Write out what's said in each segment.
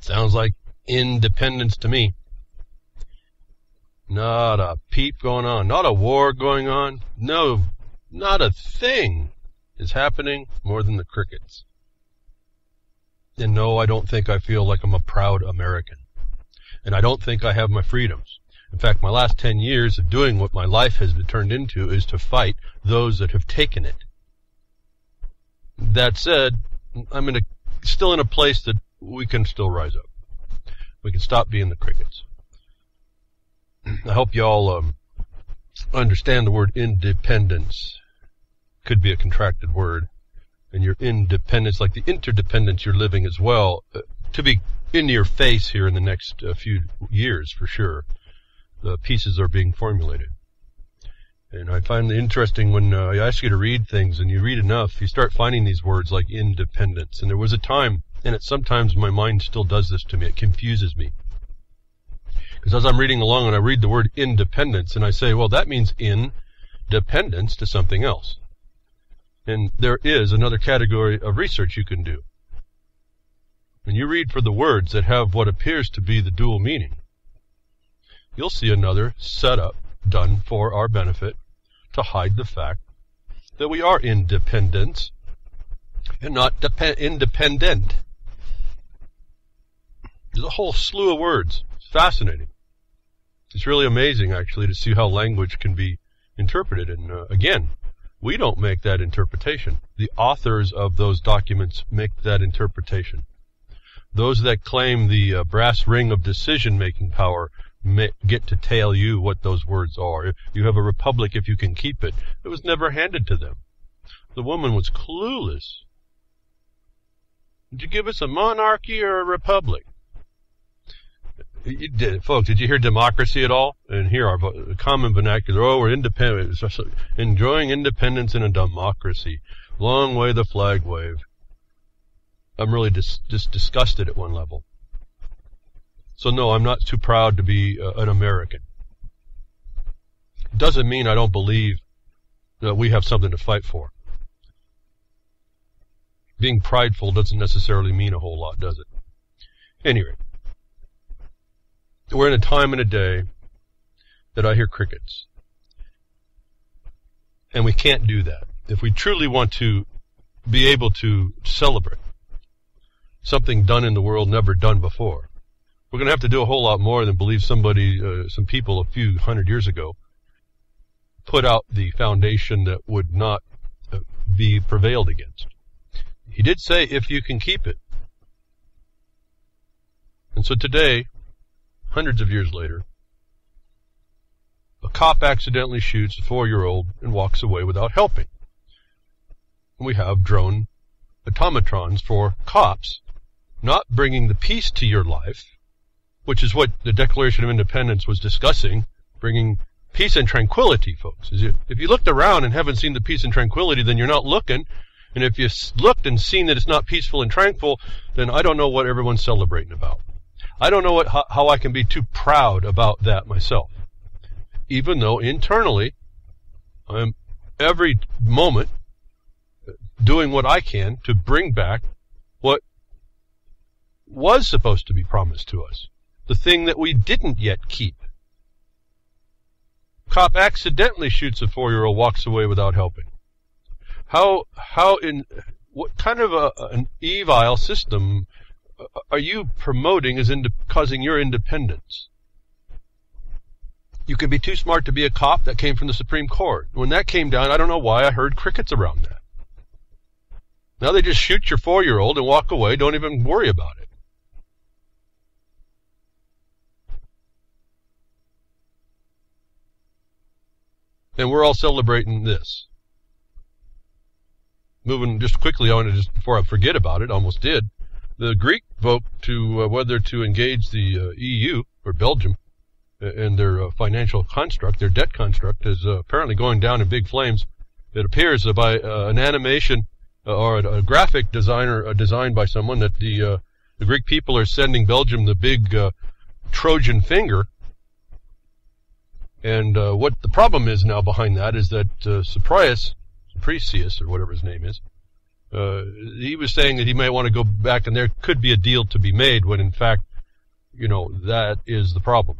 Sounds like independence to me. Not a peep going on. Not a war going on. No, not a thing is happening more than the crickets. And no, I don't think I feel like I'm a proud American. And I don't think I have my freedoms. In fact, my last 10 years of doing what my life has been turned into is to fight those that have taken it. That said, I'm still in a place that we can still rise up. We can stop being the crickets. I hope y'all understand the word independence. Could be a contracted word. And your independence, like the interdependence you're living as well, to be in your face here in the next few years for sure. The pieces are being formulated. And I find it interesting when I ask you to read things and you read enough, you start finding these words like independence. And there was a time, and sometimes my mind still does this to me, it confuses me. Because as I'm reading along and I read the word independence and I say, well, that means independence to something else. And there is another category of research you can do. When you read for the words that have what appears to be the dual meaning, you'll see another setup done for our benefit to hide the fact that we are independent and not independent. There's a whole slew of words. It's fascinating. It's really amazing, actually, to see how language can be interpreted. And again, we don't make that interpretation. The authors of those documents make that interpretation. Those that claim the brass ring of decision-making power get to tell you what those words are. You have a republic if you can keep it. It was never handed to them. The woman was clueless. Did you give us a monarchy or a republic? You did, folks. Did you hear democracy at all? And here our common vernacular. Oh, we're independent. Enjoying independence in a democracy. Long way the flag wave. I'm really just disgusted at one level. So no, I'm not too proud to be an American. It doesn't mean I don't believe that we have something to fight for. Being prideful doesn't necessarily mean a whole lot, does it? Anyway, we're in a time and a day that I hear crickets. And we can't do that. If we truly want to be able to celebrate something done in the world never done before, we're going to have to do a whole lot more than believe somebody, some people a few hundred years ago put out the foundation that would not be prevailed against. He did say, if you can keep it. And so today, hundreds of years later, a cop accidentally shoots a 4-year-old and walks away without helping. We have drone automatrons for cops, not bringing the peace to your life, which is what the Declaration of Independence was discussing, bringing peace and tranquility, folks. If you looked around and haven't seen the peace and tranquility, then you're not looking. And if you looked and seen that it's not peaceful and tranquil, then I don't know what everyone's celebrating about. I don't know how I can be too proud about that myself. Even though internally, I'm every moment doing what I can to bring back what was supposed to be promised to us. The thing that we didn't yet keep. Cop accidentally shoots a 4-year-old, walks away without helping. What kind of an evil system are you promoting as causing your independence? You could be too smart to be a cop. That came from the Supreme Court. When that came down, I don't know why I heard crickets around that. Now they just shoot your 4-year-old and walk away, don't even worry about it. And we're all celebrating this. Moving just quickly on, just before I forget about it, almost did. The Greek vote to whether to engage the EU, or Belgium, and their financial construct, their debt construct, is apparently going down in big flames. It appears by an animation or a graphic designer designed by someone that the Greek people are sending Belgium the big Trojan finger. And what the problem is now behind that is that Cyprius, or whatever his name is, He was saying that he might want to go back and there could be a deal to be made when in fact, that is the problem.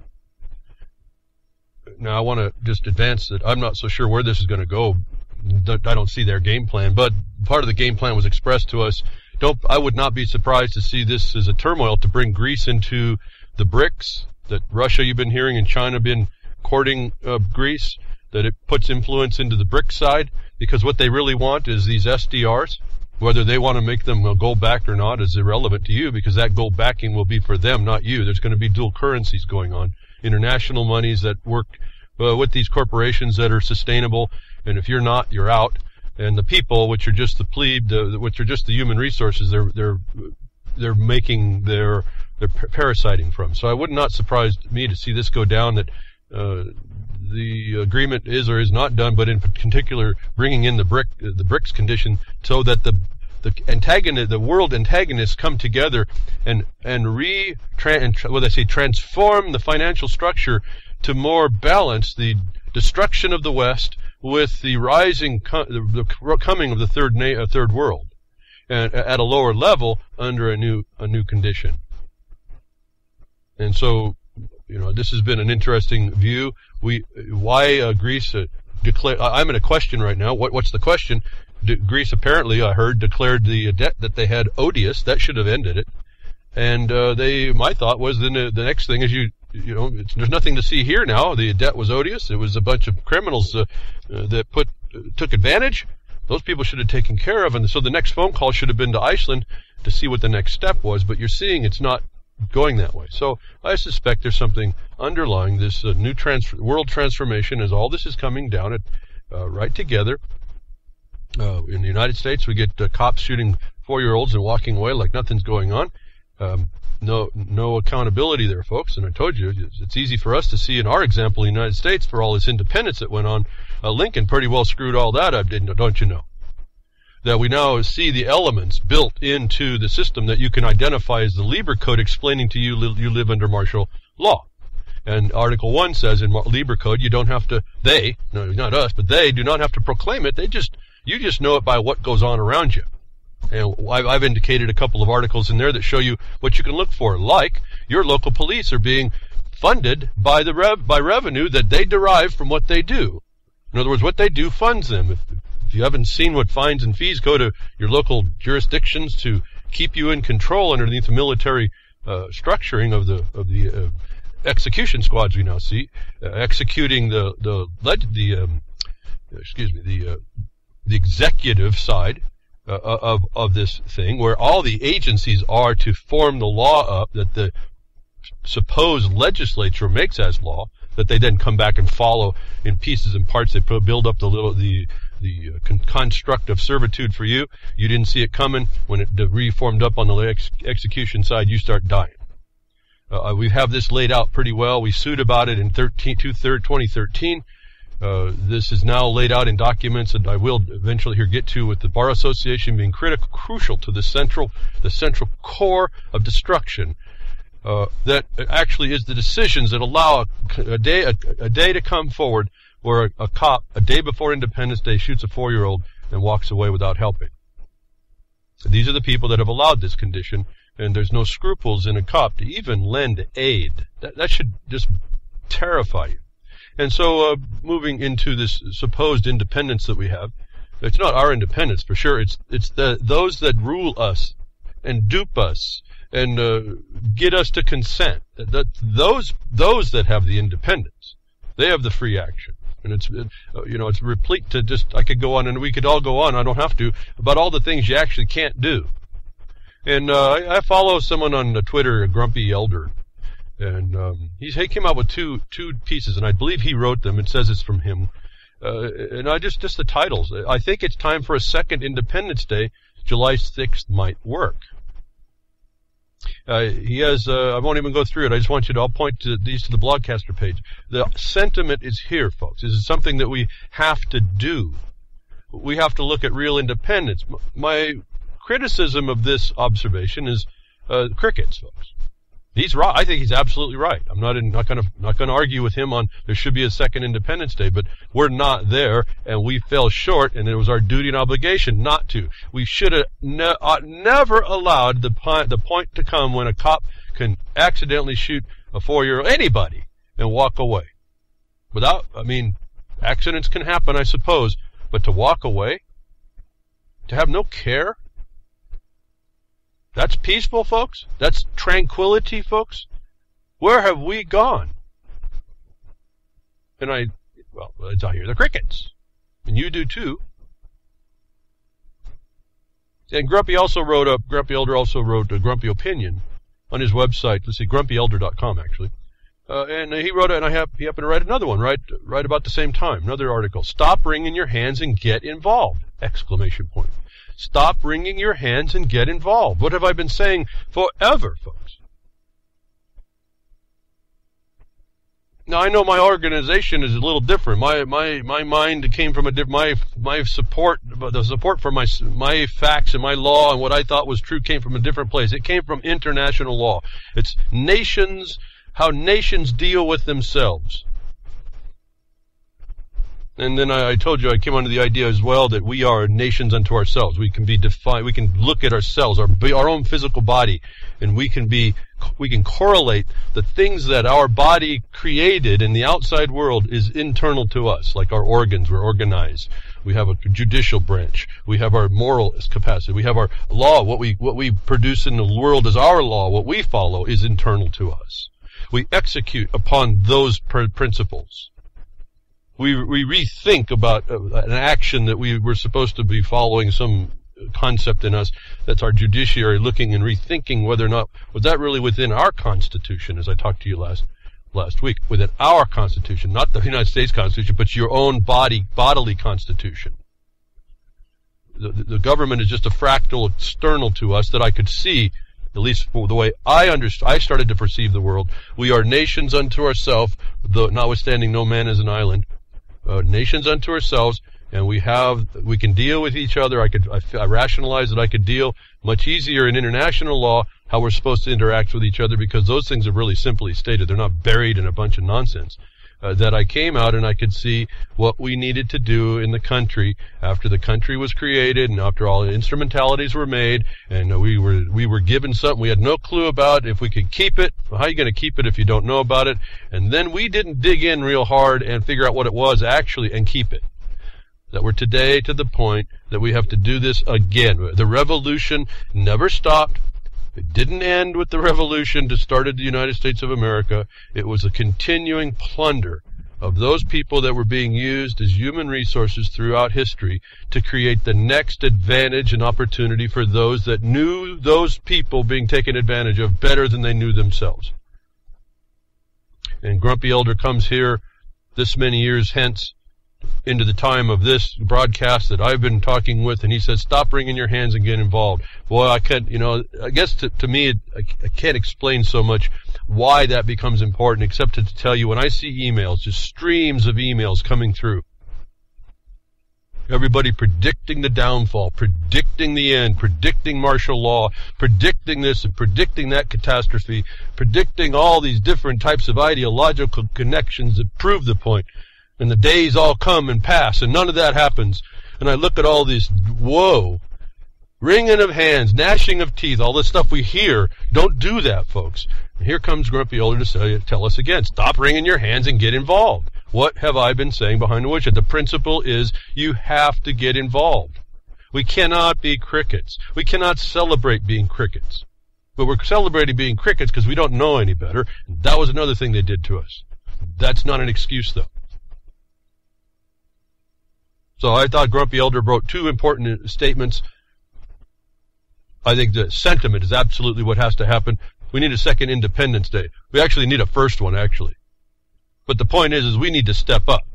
Now I want to just advance that I'm not so sure where this is going to go. I don't see their game plan, but part of the game plan was expressed to us. I would not be surprised to see this as a turmoil to bring Greece into the BRICS, that Russia, you've been hearing, and China been courting Greece, that it puts influence into the BRICS side, because what they really want is these SDRs. Whether they want to make them gold backed or not is irrelevant to you, because that gold backing will be for them, not you. There's going to be dual currencies going on, international monies that work with these corporations that are sustainable, and if you're not, you're out. And the people, which are just the plebe, which are just the human resources, they're making they're parasiting from. So I would not surprise me to see this go down, that the agreement is or is not done, but in particular bringing in the BRICS condition, so that the world antagonists come together and transform the financial structure to more balance the destruction of the West with the rising the coming of the third world, and at a lower level under a new condition. And so, this has been an interesting view. Why Greece declared? I'm in a question right now. What's the question? Greece apparently, I heard, declared the debt that they had odious. That should have ended it. And my thought was then the next thing is there's nothing to see here now. The debt was odious. It was a bunch of criminals that took advantage. Those people should have taken care of, and so the next phone call should have been to Iceland to see what the next step was. But you're seeing it's not going that way. So I suspect there's something underlying this new world transformation as all this is coming down right together. In the United States, we get cops shooting 4-year-olds and walking away like nothing's going on. No accountability there, folks. And I told you, it's easy for us to see in our example in the United States for all this independence that went on. Lincoln pretty well screwed all that up, don't you know? That we now see the elements built into the system that you can identify as the Lieber Code, explaining to you you live under martial law. And Article 1 says in Lieber Code, you don't have to, not us, but they do not have to proclaim it. You just know it by what goes on around you. And I've indicated a couple of articles in there that show you what you can look for, like your local police are being funded by revenue that they derive from what they do. In other words, what they do funds them. If you haven't seen what fines and fees go to your local jurisdictions to keep you in control underneath the military structuring of the execution squads we now see, executing the executive side of this thing, where all the agencies are to form the law up that the supposed legislature makes as law, that they then come back and follow in pieces and parts. They build up the construct of servitude for you. You didn't see it coming. When it reformed up on the execution side, you start dying. We have this laid out pretty well. We sued about it in 2013. This is now laid out in documents, and I will eventually here get to, with the Bar Association being crucial to the central core of destruction. That actually is the decisions that allow a day to come forward where a cop, a day before Independence Day, shoots a 4-year-old and walks away without helping. So these are the people that have allowed this condition, and there's no scruples in a cop to even lend aid. That should just terrify you. And so moving into this supposed independence that we have, it's not our independence for sure. It's those that rule us and dupe us and get us to consent. Those that have the independence, they have the free action. And it's replete to just, I could go on and we could all go on, I don't have to, about all the things you actually can't do. And I follow someone on Twitter, a grumpy elder, and he came out with two pieces, and I believe he wrote them. It says it's from him. And I just the titles. I think it's time for a second Independence Day. July 6th might work. He has, I won't even go through it. I'll point to these to the Blogcaster page. The sentiment is here, folks. This is something that we have to do. We have to look at real independence. My criticism of this observation is crickets, folks. He's right. I think he's absolutely right. I'm not going to argue with him on there should be a second Independence Day, but we're not there, and we fell short, and it was our duty and obligation not to. We should have never allowed the point to come when a cop can accidentally shoot a 4-year-old, anybody, and walk away. Accidents can happen, I suppose, but to walk away, to have no care, that's peaceful, folks. That's tranquility, folks. Where have we gone? And I hear the crickets. And you do too. And Grumpy Elder also wrote a Grumpy Opinion on his website. Let's see, grumpyelder.com actually. And he wrote it, and he happened to write another one right about the same time. Another article. Stop wringing your hands and get involved! ! Stop wringing your hands and get involved. What have I been saying forever, folks? Now, I know my organization is a little different. My mind came from my support, the support for my facts and my law and what I thought was true came from a different place. It came from international law. It's how nations deal with themselves. And then I told you I came onto the idea as well that we are nations unto ourselves. We can be defined. We can look at ourselves, our own physical body, and we can correlate the things that our body created in the outside world is internal to us. Like our organs, we're organized. We have a judicial branch. We have our moral capacity. We have our law. What we produce in the world as our law. What we follow is internal to us. We execute upon those principles. We rethink about an action that we were supposed to be following some concept in us. That's our judiciary looking and rethinking whether or not was that really within our Constitution, as I talked to you last week, within our Constitution, not the United States Constitution, but your own bodily Constitution. The government is just a fractal external to us that I could see, at least the way I started to perceive the world. We are nations unto ourselves, though notwithstanding no man is an island. Nations unto ourselves, and we can deal with each other. I rationalize that I could deal much easier in international law how we're supposed to interact with each other, because those things are really simply stated. They're not buried in a bunch of nonsense. That I came out and I could see what we needed to do in the country after the country was created and after all the instrumentalities were made, and we were given something we had no clue about if we could keep it. Well, how are you going to keep it if you don't know about it? And then we didn't dig in real hard and figure out what it was actually and keep it. That we're today to the point that we have to do this again. The revolution never stopped. It didn't end with the revolution that started the United States of America. It was a continuing plunder of those people that were being used as human resources throughout history to create the next advantage and opportunity for those that knew those people being taken advantage of better than they knew themselves. And Grumpy Elder comes here this many years hence into the time of this broadcast that I've been talking with, and he says, stop wringing your hands and get involved. Boy, I guess to me, I can't explain so much why that becomes important, except to tell you when I see emails, just streams of emails coming through. Everybody predicting the downfall, predicting the end, predicting martial law, predicting this and predicting that catastrophe, predicting all these different types of ideological connections that prove the point. And the days all come and pass, and none of that happens. And I look at all this, whoa, wringing of hands, gnashing of teeth, all this stuff we hear. Don't do that, folks. And here comes Grumpy Elder to tell us again, stop wringing your hands and get involved. What have I been saying behind the woodshed? The principle is you have to get involved. We cannot be crickets. We cannot celebrate being crickets. But we're celebrating being crickets because we don't know any better. And that was another thing they did to us. That's not an excuse, though. So I thought Grumpy Elder wrote two important statements. I think the sentiment is absolutely what has to happen. We need a second Independence Day. We actually need a first one, actually. But the point is we need to step up.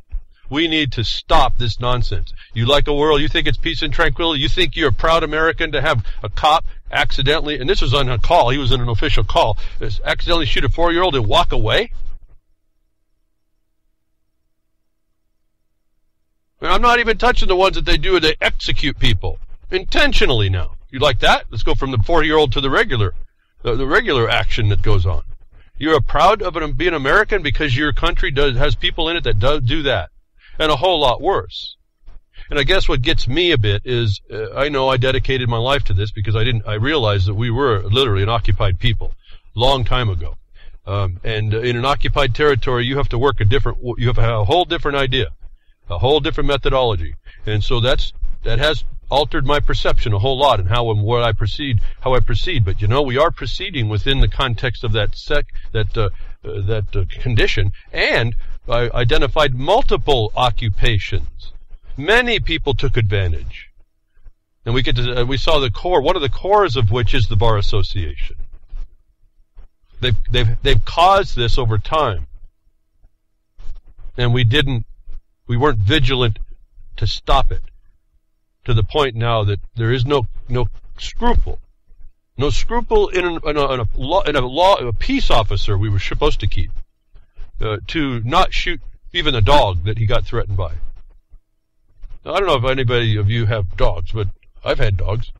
We need to stop this nonsense. You like a world, you think it's peace and tranquility, you think you're a proud American to have a cop accidentally, and this was on a call, he was in an official call, accidentally shoot a 4-year-old and walk away? I'm not even touching the ones that they do, they execute people intentionally now. You like that? Let's go from the 4-year-old to the regular action that goes on. You're proud of being American because your country has people in it that do that. And a whole lot worse. And I guess what gets me a bit is, I know I dedicated my life to this because I realized that we were literally an occupied people long time ago. And in an occupied territory, you have to have a whole different idea, a whole different methodology. And so that has altered my perception a whole lot and how I proceed. But we are proceeding within the context of that condition, and I identified multiple occupations. Many people took advantage, and we saw the core. One of the cores of which is the Bar Association. They've caused this over time, and we weren't vigilant to stop it. To the point now that there is no scruple in a peace officer we were supposed to keep to not shoot even a dog that he got threatened by. Now, I don't know if anybody of you have dogs, but I've had dogs,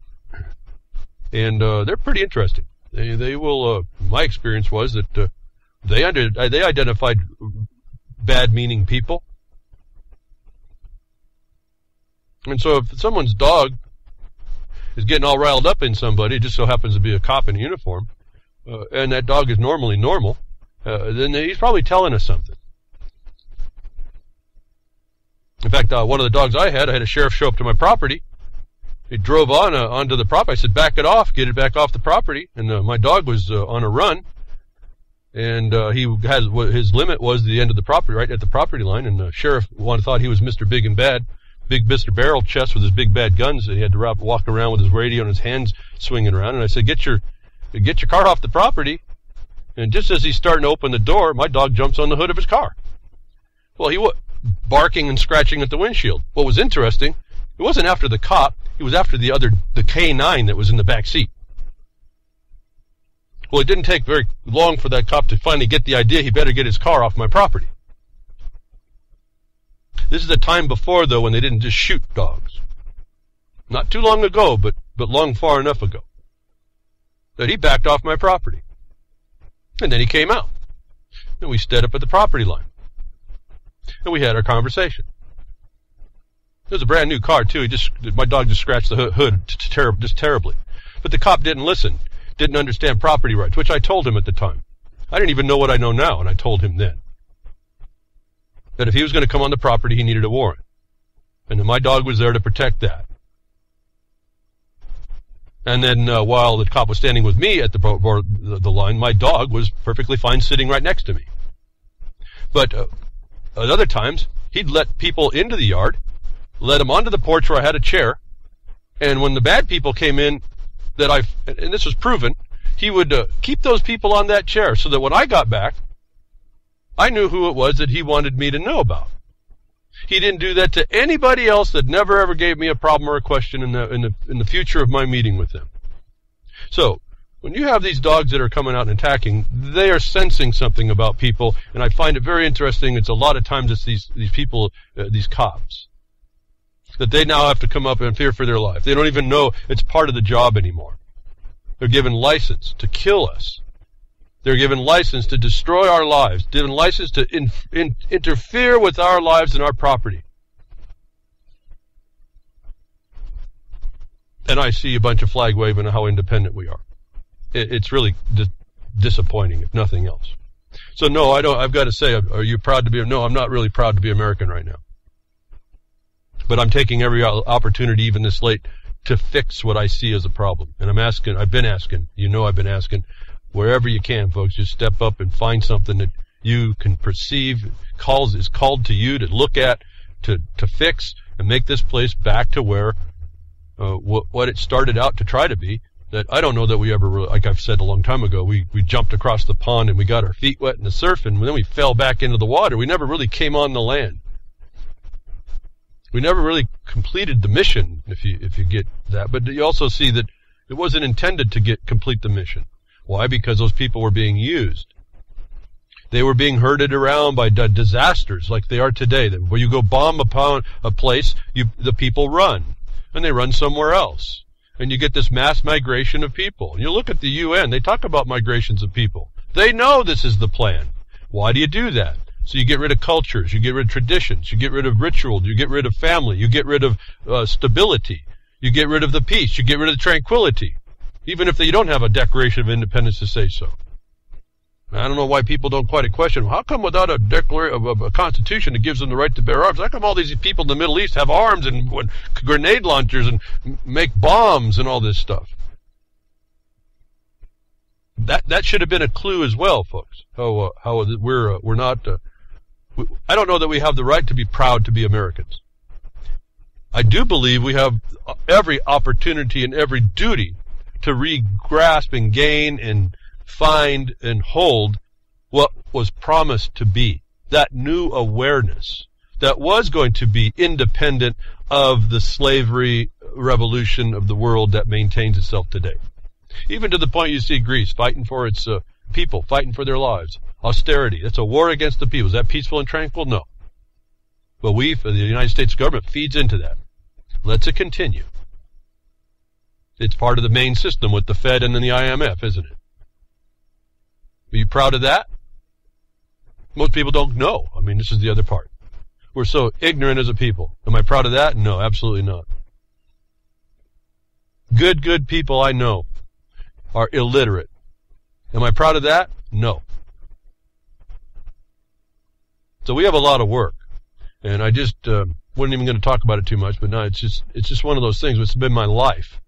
and they're pretty interesting. They will. My experience was that they identified bad-meaning people. And so if someone's dog is getting all riled up in somebody, it just so happens to be a cop in a uniform, and that dog is normally normal, then he's probably telling us something. In fact, one of the dogs I had a sheriff show up to my property. He drove onto the property. I said, back it off, get it back off the property. And my dog was on a run, and his limit was the end of the property, right at the property line. And the sheriff thought he was Mr. Big and Bad. Big Mr. Barrel Chest with his big bad guns. He had to walk around with his radio and his hands swinging around. And I said, get your car off the property. And just as he's starting to open the door, my dog jumps on the hood of his car. Well, he was barking and scratching at the windshield. What was interesting, it wasn't after the cop. It was after the K9 that was in the back seat. Well, it didn't take very long for that cop to finally get the idea he better get his car off my property. This is a time before, though, when they didn't just shoot dogs. Not too long ago, but long far enough ago, that he backed off my property. And then he came out. And we stood up at the property line. And we had our conversation. It was a brand new car, too. My dog just scratched the hood just terribly. But the cop didn't listen, didn't understand property rights, which I told him at the time. I didn't even know what I know now, and I told him then. That if he was going to come on the property, he needed a warrant. And that my dog was there to protect that. And then while the cop was standing with me at the line, my dog was perfectly fine sitting right next to me. But at other times, he'd let people into the yard, let them onto the porch where I had a chair, and when the bad people came in, and this was proven, he would keep those people on that chair so that when I got back, I knew who it was that he wanted me to know about. He didn't do that to anybody else that never ever gave me a problem or a question in the future of my meeting with them. So, when you have these dogs that are coming out and attacking, they are sensing something about people, and I find it very interesting. It's a lot of times it's these people, these cops, that they now have to come up and fear for their life. They don't even know it's part of the job anymore. They're given license to kill us. They're given license to destroy our lives, given license to interfere with our lives and our property. And I see a bunch of flag waving and how independent we are. It's really disappointing, if nothing else. So no, I've got to say, are you proud to be? No, I'm not really proud to be American right now. But I'm taking every opportunity, even this late, to fix what I see as a problem. And I've been asking, wherever you can, folks, just step up and find something that you can perceive is called to you to look at, to fix, and make this place back to where what it started out to try to be. That I don't know that we ever really, like I've said a long time ago, we jumped across the pond and we got our feet wet in the surf, and then we fell back into the water. We never really came on the land. We never really completed the mission, if you get that. But you also see that it wasn't intended to complete the mission. Why? Because those people were being used. They were being herded around by disasters like they are today. Where you go bomb upon a place, the people run. And they run somewhere else. And you get this mass migration of people. And you look at the UN, they talk about migrations of people. They know this is the plan. Why do you do that? So you get rid of cultures, you get rid of traditions, you get rid of rituals, you get rid of family, you get rid of stability, you get rid of the peace, you get rid of the tranquility, even if you don't have a Declaration of Independence to say so. I don't know why people don't quite question, how come without a constitution that gives them the right to bear arms, how come all these people in the Middle East have arms and grenade launchers and make bombs and all this stuff? That should have been a clue as well, folks. How we're not. I don't know that we have the right to be proud to be Americans. I do believe we have every opportunity and every duty to re-grasp and gain and find and hold what was promised to be. That new awareness that was going to be independent of the slavery revolution of the world that maintains itself today. Even to the point you see Greece fighting for its people, fighting for their lives. Austerity, that's a war against the people. Is that peaceful and tranquil? No. But the United States government feeds into that. Lets it continue. It's part of the main system with the Fed and then the IMF, isn't it? Are you proud of that? Most people don't know. I mean, this is the other part. We're so ignorant as a people. Am I proud of that? No, absolutely not. Good people I know are illiterate. Am I proud of that? No. So we have a lot of work. And I just wasn't even going to talk about it too much, but no, it's just one of those things. It's been my life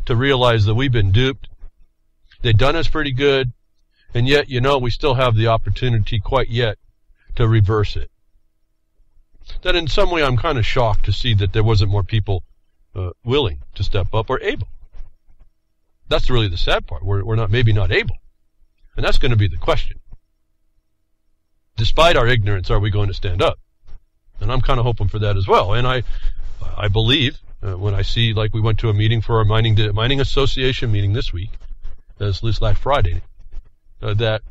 to realize that we've been duped. They've done us pretty good, and yet, we still have the opportunity quite yet to reverse it. That in some way I'm kind of shocked to see that there wasn't more people willing to step up or able. That's really the sad part. We're maybe not able. And that's going to be the question. Despite our ignorance, are we going to stand up? And I'm kind of hoping for that as well. And I believe when I see, like we went to a meeting for our mining association meeting this week, this last Friday, that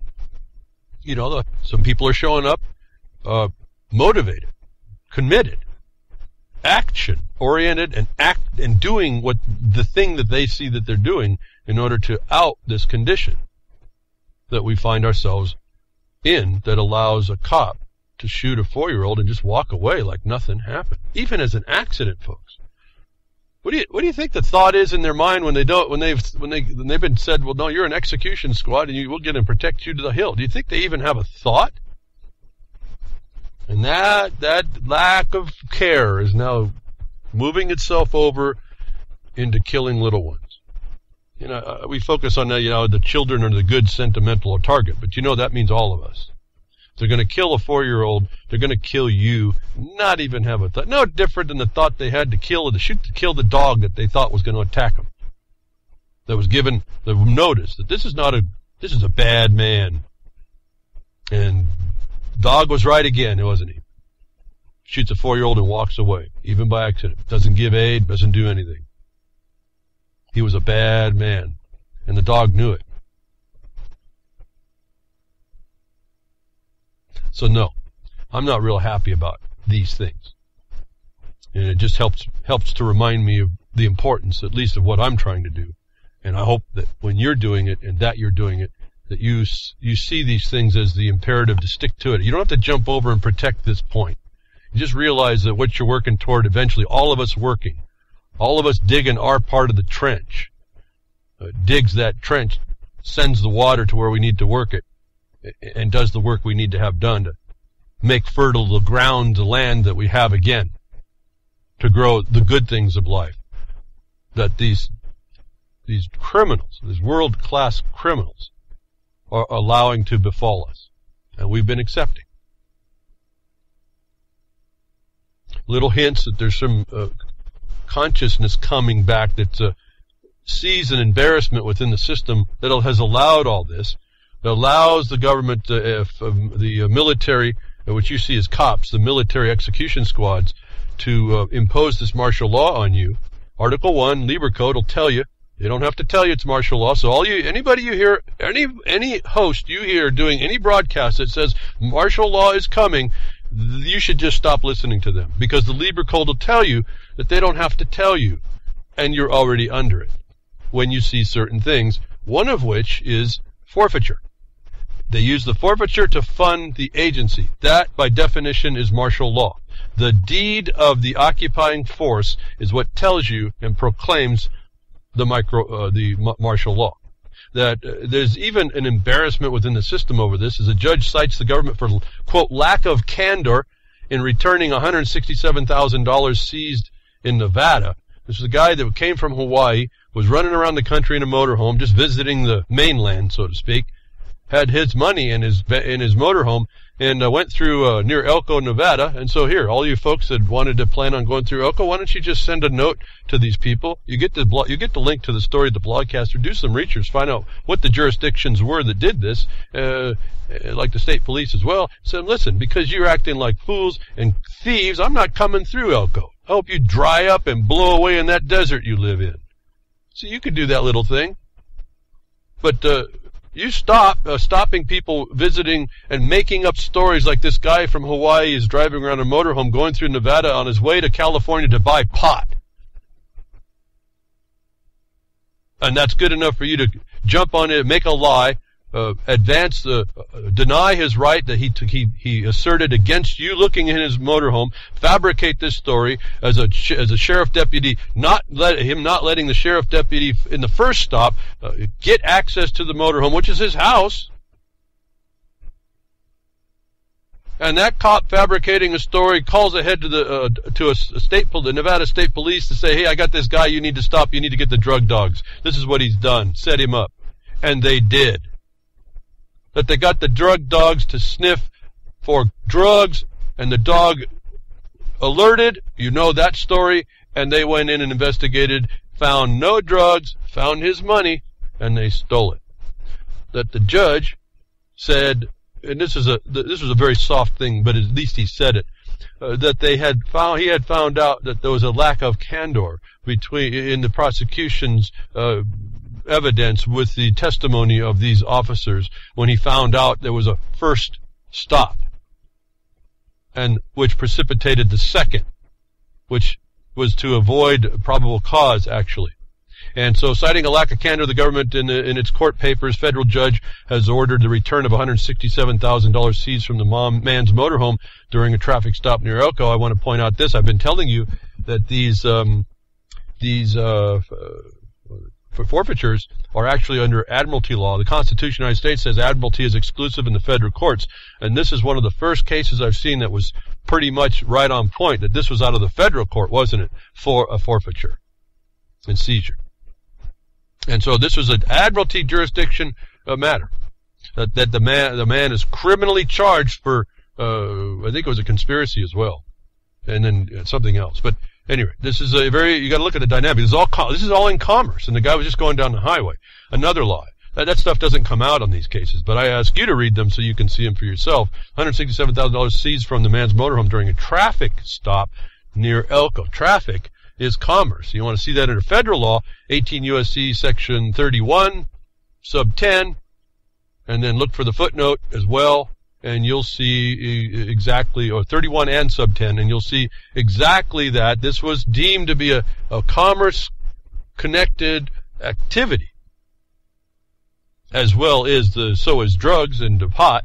some people are showing up, motivated, committed, action oriented, and doing the thing that they see that they're doing in order to out this condition that we find ourselves in, that allows a cop to shoot a 4-year-old and just walk away like nothing happened, even as an accident, folks. What do you think the thought is in their mind when they've been said, well, no, you're an execution squad and we'll get and protect you to the hill? Do you think they even have a thought? And that lack of care is now moving itself over into killing little ones. We focus on the children are the good sentimental target, but that means all of us. If they're going to kill a 4-year-old, they're going to kill you, not even have a thought. No different than the thought they had to kill the dog that they thought was going to attack them. That was given the notice that this is a bad man. And dog was right again, wasn't he? Shoots a 4-year-old and walks away, even by accident. Doesn't give aid, doesn't do anything. He was a bad man, and the dog knew it. So no, I'm not real happy about these things. And it just helps to remind me of the importance, at least, of what I'm trying to do. And I hope that when you're doing it and that you're doing it, that you see these things as the imperative to stick to it. You don't have to jump over and protect this point. You just realize that what you're working toward, eventually, all of us working, all of us digging our part of the trench, digs that trench, sends the water to where we need to work it, and does the work we need to have done to make fertile the ground, the land that we have again, to grow the good things of life. That these criminals, these world-class criminals, are allowing to befall us, and we've been accepting. Little hints that there's some consciousness coming back that sees an embarrassment within the system that has allowed all this, that allows the government, the military, which you see as cops, the military execution squads, to impose this martial law on you. Article 1, Lieber Code will tell you. They don't have to tell you it's martial law. So anybody you hear, any host you hear doing any broadcast that says martial law is coming, you should just stop listening to them, because the Lieber Code will tell you that they don't have to tell you, and you're already under it when you see certain things, one of which is forfeiture. They use the forfeiture to fund the agency. That, by definition, is martial law. The deed of the occupying force is what tells you and proclaims the martial law. That there's even an embarrassment within the system over this, as a judge cites the government for, quote, lack of candor in returning $167,000 seized in Nevada. This is a guy that came from Hawaii, was running around the country in a motorhome, just visiting the mainland, so to speak, had his money in his motorhome, and went through near Elko, Nevada. And so here, all you folks that wanted to plan on going through Elko, why don't you just send a note to these people? You get the link to the story of the blogcaster. Do some research, find out what the jurisdictions were that did this, like the state police as well. Said, listen, because you're acting like fools and thieves, I'm not coming through Elko. I hope you dry up and blow away in that desert you live in. So you could do that little thing, but you stopping people visiting and making up stories like this guy from Hawaii is driving around a motorhome going through Nevada on his way to California to buy pot. And that's good enough for you to jump on it, make a lie, deny his right that he asserted against you looking in his motorhome, fabricate this story as a sheriff deputy, not letting the sheriff deputy in the first stop get access to the motorhome, which is his house. And that cop fabricating a story calls ahead to the Nevada State Police to say, hey, I got this guy you need to stop, you need to get the drug dogs. This is what he's done. Set him up. And they did. That they got the drug dogs to sniff for drugs, and the dog alerted, you know that story, and they went in and investigated, found no drugs, found his money, and they stole it. That the judge said, and this was a very soft thing, but at least he said it, that he had found out that there was a lack of candor in the prosecution's evidence with the testimony of these officers when he found out there was a first stop, and which precipitated the second, which was to avoid probable cause, actually. And so, citing a lack of candor, the government in its court papers, federal judge has ordered the return of $167,000 seized from the man's motorhome during a traffic stop near Elko. I want to point out this. I've been telling you that these forfeitures are actually under admiralty law. The Constitution of the United States says admiralty is exclusive in the federal courts, and this is one of the first cases I've seen that was pretty much right on point, that this was out of the federal court, wasn't it, for a forfeiture and seizure. And so this was an admiralty jurisdiction matter, that the man is criminally charged for, I think it was a conspiracy as well, and then something else. But anyway, this is you got to look at the dynamic. This is all in commerce, and the guy was just going down the highway. Another lie. That stuff doesn't come out on these cases, but I ask you to read them so you can see them for yourself. $167,000 seized from the man's motorhome during a traffic stop near Elko. Traffic is commerce. You want to see that under federal law, 18 U.S.C. section 31, sub 10, and then look for the footnote as well, and you'll see exactly, or 31 and sub 10, and you'll see exactly that this was deemed to be a commerce-connected activity, as well as so is drugs and pot,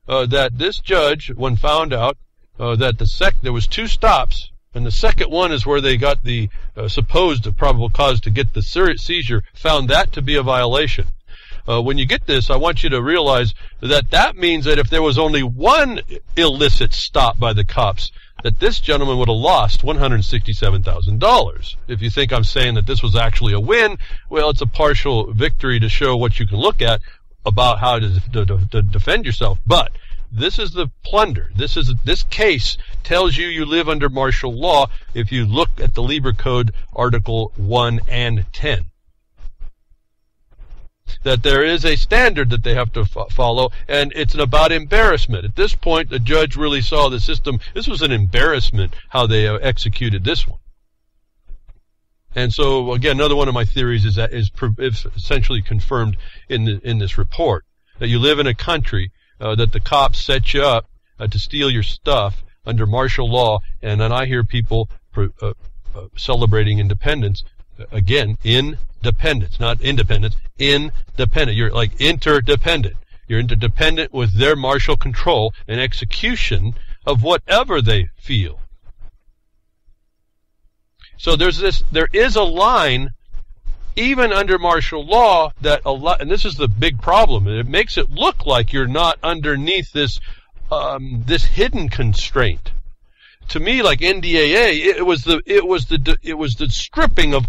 that this judge, when found out that there was two stops, and the second one is where they got the supposed probable cause to get the seizure, found that to be a violation. When you get this, I want you to realize that means that if there was only one illicit stop by the cops, that this gentleman would have lost $167,000. If you think I'm saying that this was actually a win, well, it's a partial victory to show what you can look at about how to defend yourself. But this is the plunder. This case tells you live under martial law if you look at the Lieber Code Article 1 and 10. That there is a standard that they have to follow, and it's about embarrassment. At this point, the judge really saw the system. This was an embarrassment how they executed this one. And so, again, another one of my theories is essentially confirmed in this report, that you live in a country that the cops set you up to steal your stuff under martial law, and then I hear people celebrating independence. Again, independence, not independence, independent. You're like interdependent. You're interdependent with their martial control and execution of whatever they feel. So there is a line, even under martial law, that and this is the big problem. It makes it look like you're not underneath this hidden constraint. To me, like NDAA, it was the stripping of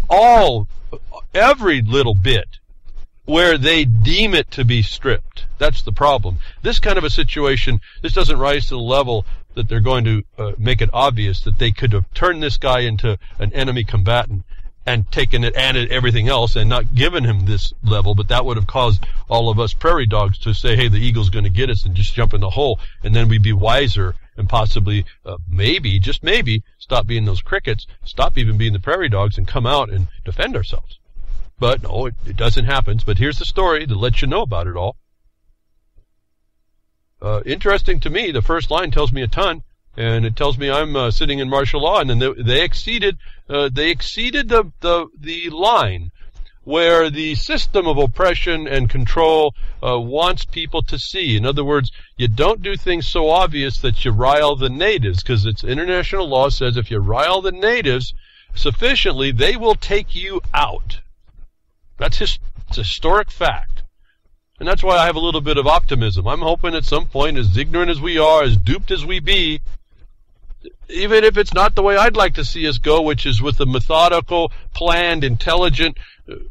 every little bit where they deem it to be stripped. That's the problem. This kind of a situation, this doesn't rise to the level that they're going to make it obvious that they could have turned this guy into an enemy combatant and taken it and everything else and not given him this level, but that would have caused all of us prairie dogs to say, hey, the eagle's going to get us, and just jump in the hole, and then we'd be wiser and possibly, maybe, just maybe, stop being those crickets, stop even being the prairie dogs, and come out and defend ourselves. But no, it doesn't happen. But here's the story to let you know about it all. Interesting to me, the first line tells me a ton, and it tells me I'm sitting in martial law, and then they exceeded the line where the system of oppression and control wants people to see. In other words, you don't do things so obvious that you rile the natives, because it's international law says if you rile the natives sufficiently, they will take you out. It's a historic fact. And that's why I have a little bit of optimism. I'm hoping at some point, as ignorant as we are, as duped as we be, even if it's not the way I'd like to see us go, which is with a methodical, planned, intelligent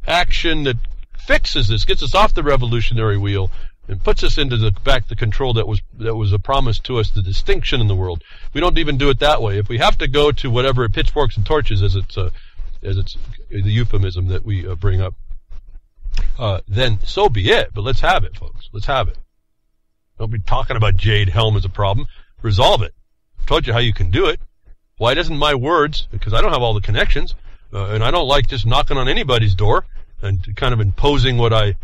action that fixes this, gets us off the revolutionary wheel, and puts us into back the control that was a promise to us, the distinction in the world. We don't even do it that way. If we have to go to whatever pitchforks and torches, as it's the euphemism that we bring up, then so be it. But let's have it, folks. Let's have it. Don't be talking about Jade Helm as a problem. Resolve it. I told you how you can do it. Why doesn't my words, because I don't have all the connections, and I don't like just knocking on anybody's door and kind of imposing what I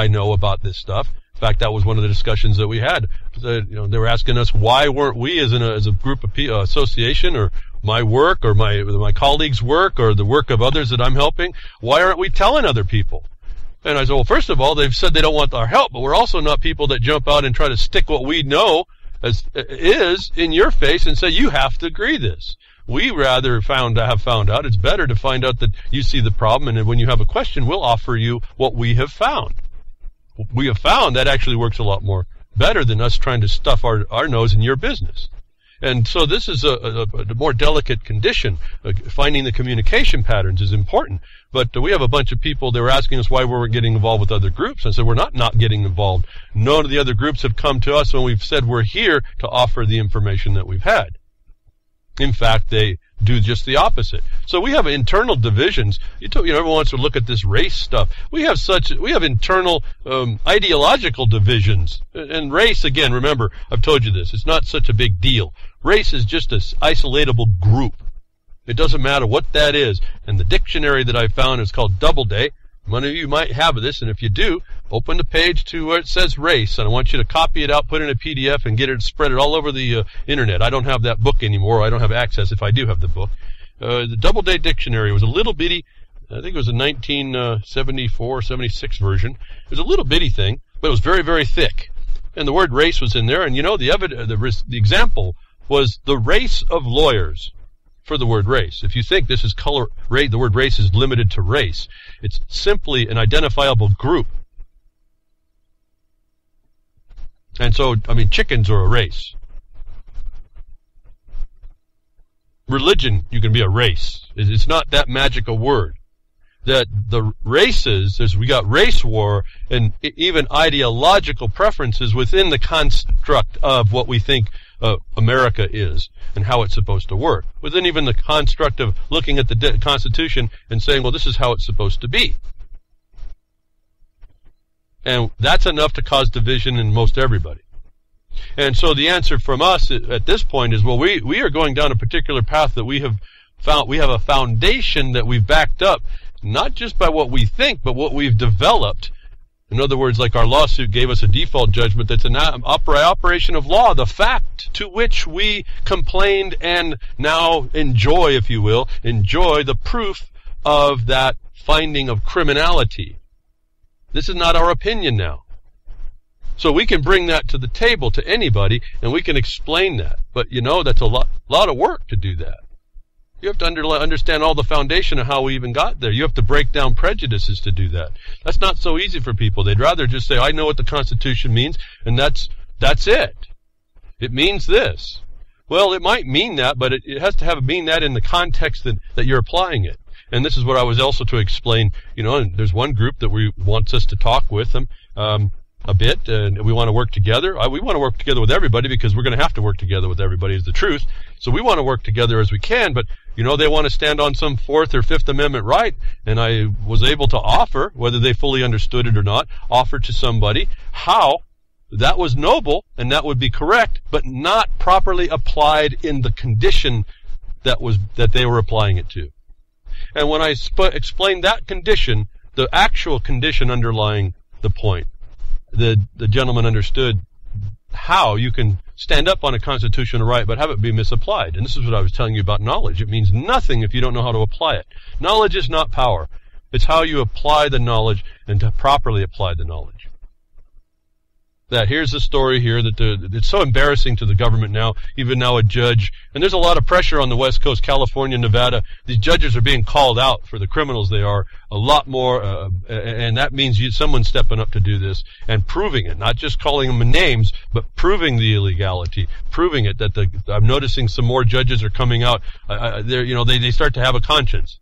know about this stuff. In fact, that was one of the discussions that we had. They were asking us, why weren't we as a group of association, or my work, or my colleagues' work, or the work of others that I'm helping, why aren't we telling other people? And I said, well, first of all, they've said they don't want our help, but we're also not people that jump out and try to stick what we know is in your face and say, you have to agree this. We rather have found out it's better to find out that you see the problem, and when you have a question, we'll offer you what we have found. We have found that actually works a lot more better than us trying to stuff our nose in your business. And so this is a more delicate condition. Finding the communication patterns is important. But we have a bunch of people that were asking us why we weren't getting involved with other groups. I said, we're not getting involved. None of the other groups have come to us when we've said we're here to offer the information that we've had. In fact, they do just the opposite. So we have internal divisions. Everyone wants to look at this race stuff. We have internal ideological divisions. And race, again, remember, I've told you this, it's not such a big deal. Race is just an isolatable group. It doesn't matter what that is. And the dictionary that I found is called Doubleday. One of you might have this, and if you do, open the page to where it says race, and I want you to copy it out, put it in a PDF, and spread it all over the internet. I don't have that book anymore. I don't have access if I do have the book. The Doubleday Dictionary was a little bitty, I think it was a 1974, 76 version. It was a little bitty thing, but it was very, very thick. And the word race was in there, and the example was the race of lawyers. For the word race. If you think this is the word race is limited to race, it's simply an identifiable group. And so, chickens are a race. Religion, you can be a race. It's not that magic a word. That the races, we got race war and even ideological preferences within the construct of what we think America is and how it's supposed to work. Within even the construct of looking at the Constitution and saying, well, this is how it's supposed to be. And that's enough to cause division in most everybody. And so the answer from us at this point is, well, we are going down a particular path that we have found. We have a foundation that we've backed up, not just by what we think, but what we've developed. In other words, like our lawsuit gave us a default judgment that's an operation of law, the fact to which we complained and now enjoy, if you will, the proof of that finding of criminality. This is not our opinion now. So we can bring that to the table to anybody, and we can explain that. But, that's a lot of work to do that. You have to understand all the foundation of how we even got there. You have to break down prejudices to do that. That's not so easy for people. They'd rather just say, I know what the Constitution means, and that's it. It means this. Well, it might mean that, but it has to mean that in the context that you're applying it. And this is what I was also to explain. And there's one group that wants us to talk with them a bit, and we want to work together. We want to work together with everybody because we're going to have to work together with everybody is the truth. So we want to work together as we can, but they want to stand on some Fourth or Fifth Amendment right, and I was able to offer, whether they fully understood it or not, offer to somebody how that was noble and that would be correct, but not properly applied in the condition that they were applying it to. And when I explained that condition, the actual condition underlying the point, the gentleman understood how you can stand up on a constitutional right but have it be misapplied. And this is what I was telling you about knowledge. It means nothing if you don't know how to apply it. Knowledge is not power. It's how you apply the knowledge and to properly apply the knowledge. That here's the story here that it's so embarrassing to the government now, even now a judge, and there's a lot of pressure on the West Coast, California, Nevada. These judges are being called out for the criminals they are a lot more, and that means someone's stepping up to do this and proving it, not just calling them names, but proving the illegality, proving it. I'm noticing some more judges are coming out. They start to have a conscience.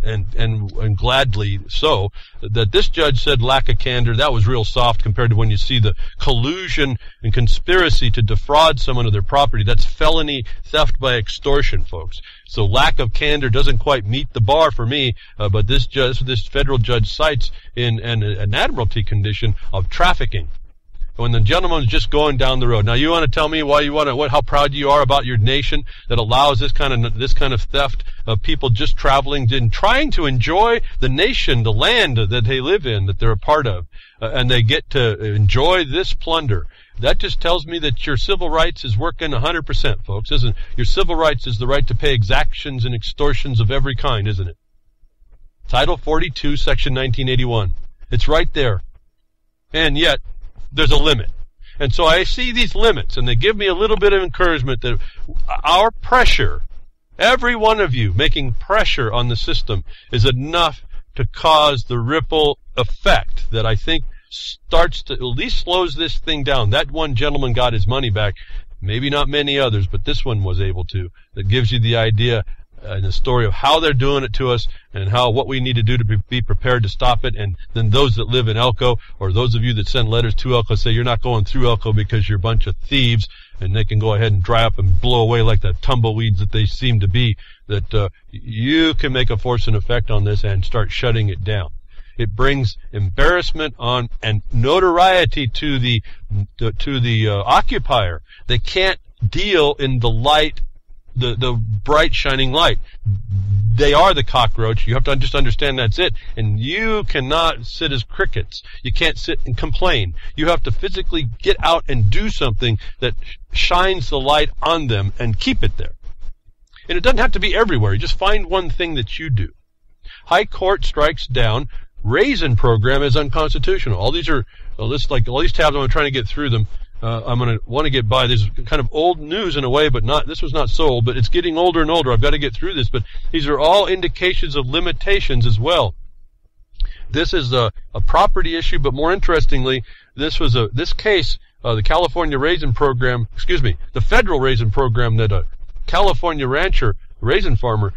And gladly so, that this judge said lack of candor. That was real soft compared to when you see the collusion and conspiracy to defraud someone of their property. That's felony theft by extortion, folks. So lack of candor doesn't quite meet the bar for me, but this federal judge cites in an admiralty condition of trafficking. When the gentleman's just going down the road. Now you want to tell me how proud you are about your nation that allows this kind of theft of people just traveling and trying to enjoy the nation, the land that they live in, that they're a part of, and they get to enjoy this plunder. That just tells me that your civil rights is working 100%, folks, isn't it? Your civil rights is the right to pay exactions and extortions of every kind, isn't it? Title 42, Section 1981. It's right there. And yet, there's a limit. And so I see these limits, and they give me a little bit of encouragement that our pressure, every one of you making pressure on the system, is enough to cause the ripple effect that I think starts to, at least slows this thing down. That one gentleman got his money back. Maybe not many others, but this one was able to. That gives you the idea and the story of how they're doing it to us and what we need to do to be prepared to stop it. And then those that live in Elko, or those of you that send letters to Elko, say you're not going through Elko because you're a bunch of thieves, and they can go ahead and dry up and blow away like the tumbleweeds that they seem to be, that you can make a force and effect on this and start shutting it down. It brings embarrassment on and notoriety to the occupier. They can't deal in the light, the bright shining light. They are the cockroach. You have to just understand that's it. And you cannot sit as crickets. You can't sit and complain. You have to physically get out and do something that shines the light on them and keep it there. And it doesn't have to be everywhere. You just find one thing that you do. High Court strikes down raisin program as unconstitutional. All these tabs, I'm trying to get through them. I'm going to want to get by. There's kind of old news in a way, but this was not so old, but it's getting older and older. I've got to get through this, but these are all indications of limitations as well. This is a property issue, but more interestingly, this case, the California raisin program, the federal raisin program that a California rancher, raisin farmer,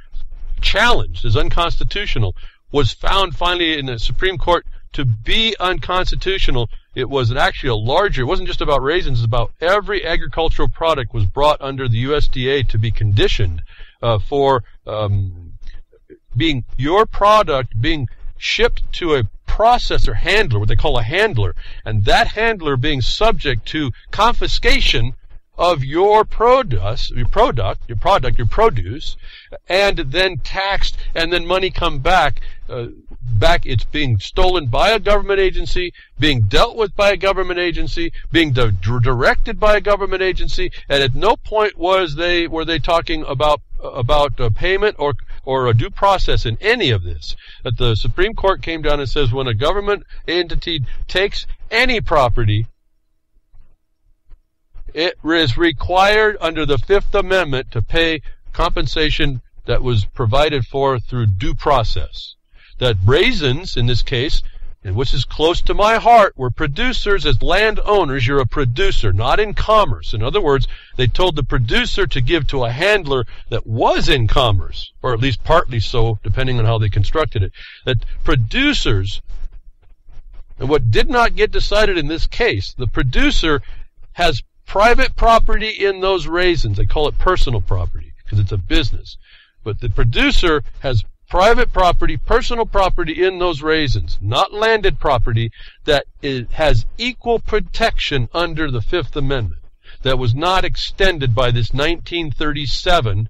challenged as unconstitutional, was found finally in the Supreme Court to be unconstitutional. It was actually it wasn't just about raisins, it was about every agricultural product was brought under the USDA to be conditioned for your product being shipped to a processor handler, what they call a handler, and that handler being subject to confiscation of your produce, and then taxed, and then money come back. It's being stolen by a government agency, being dealt with by a government agency, being directed by a government agency, and at no point were they talking about payment or a due process in any of this. That the Supreme Court came down and says when a government entity takes any property it is required under the Fifth Amendment to pay compensation that was provided for through due process. That raisins, in this case, and which is close to my heart, were producers. As landowners, you're a producer, not in commerce. In other words, they told the producer to give to a handler that was in commerce, or at least partly so, depending on how they constructed it. That producers, and what did not get decided in this case, the producer has private property in those raisins. They call it personal property because it's a business. But the producer has private property, personal property in those raisins, not landed property, that has equal protection under the Fifth Amendment, that was not extended by this 1937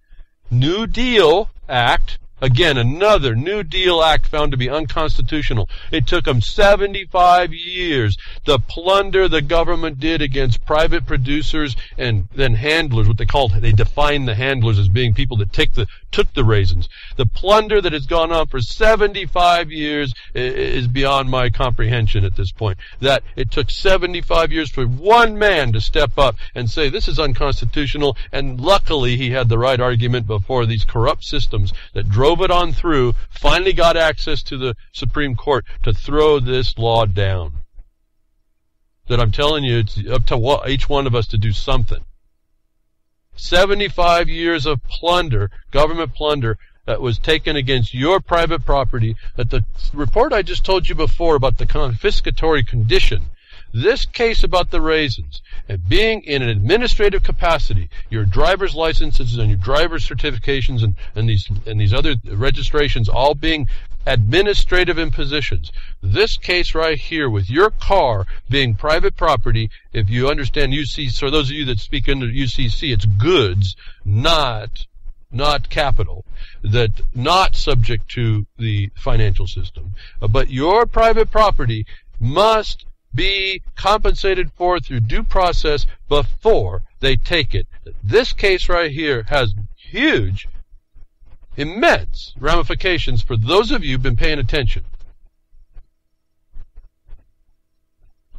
New Deal Act. Again, another New Deal Act found to be unconstitutional. It took them 75 years. The plunder the government did against private producers and then handlers, what they defined the handlers as being people that took the raisins. The plunder that has gone on for 75 years is beyond my comprehension at this point. That it took 75 years for one man to step up and say this is unconstitutional, and luckily he had the right argument before these corrupt systems that drove it on through, finally got access to the Supreme Court to throw this law down. That I'm telling you, it's up to each one of us to do something. 75 years of plunder, government plunder, that was taken against your private property, that the report I just told you before about the confiscatory condition, this case about the raisins, and being in an administrative capacity, your driver's licenses and your driver's certifications and these other registrations all being administrative impositions. This case right here with your car being private property, if you understand UCC, for those of you that speak under UCC, it's goods, not capital, that not subject to the financial system. But your private property must be compensated for through due process before they take it. This case right here has huge, immense ramifications for those of you who've been paying attention.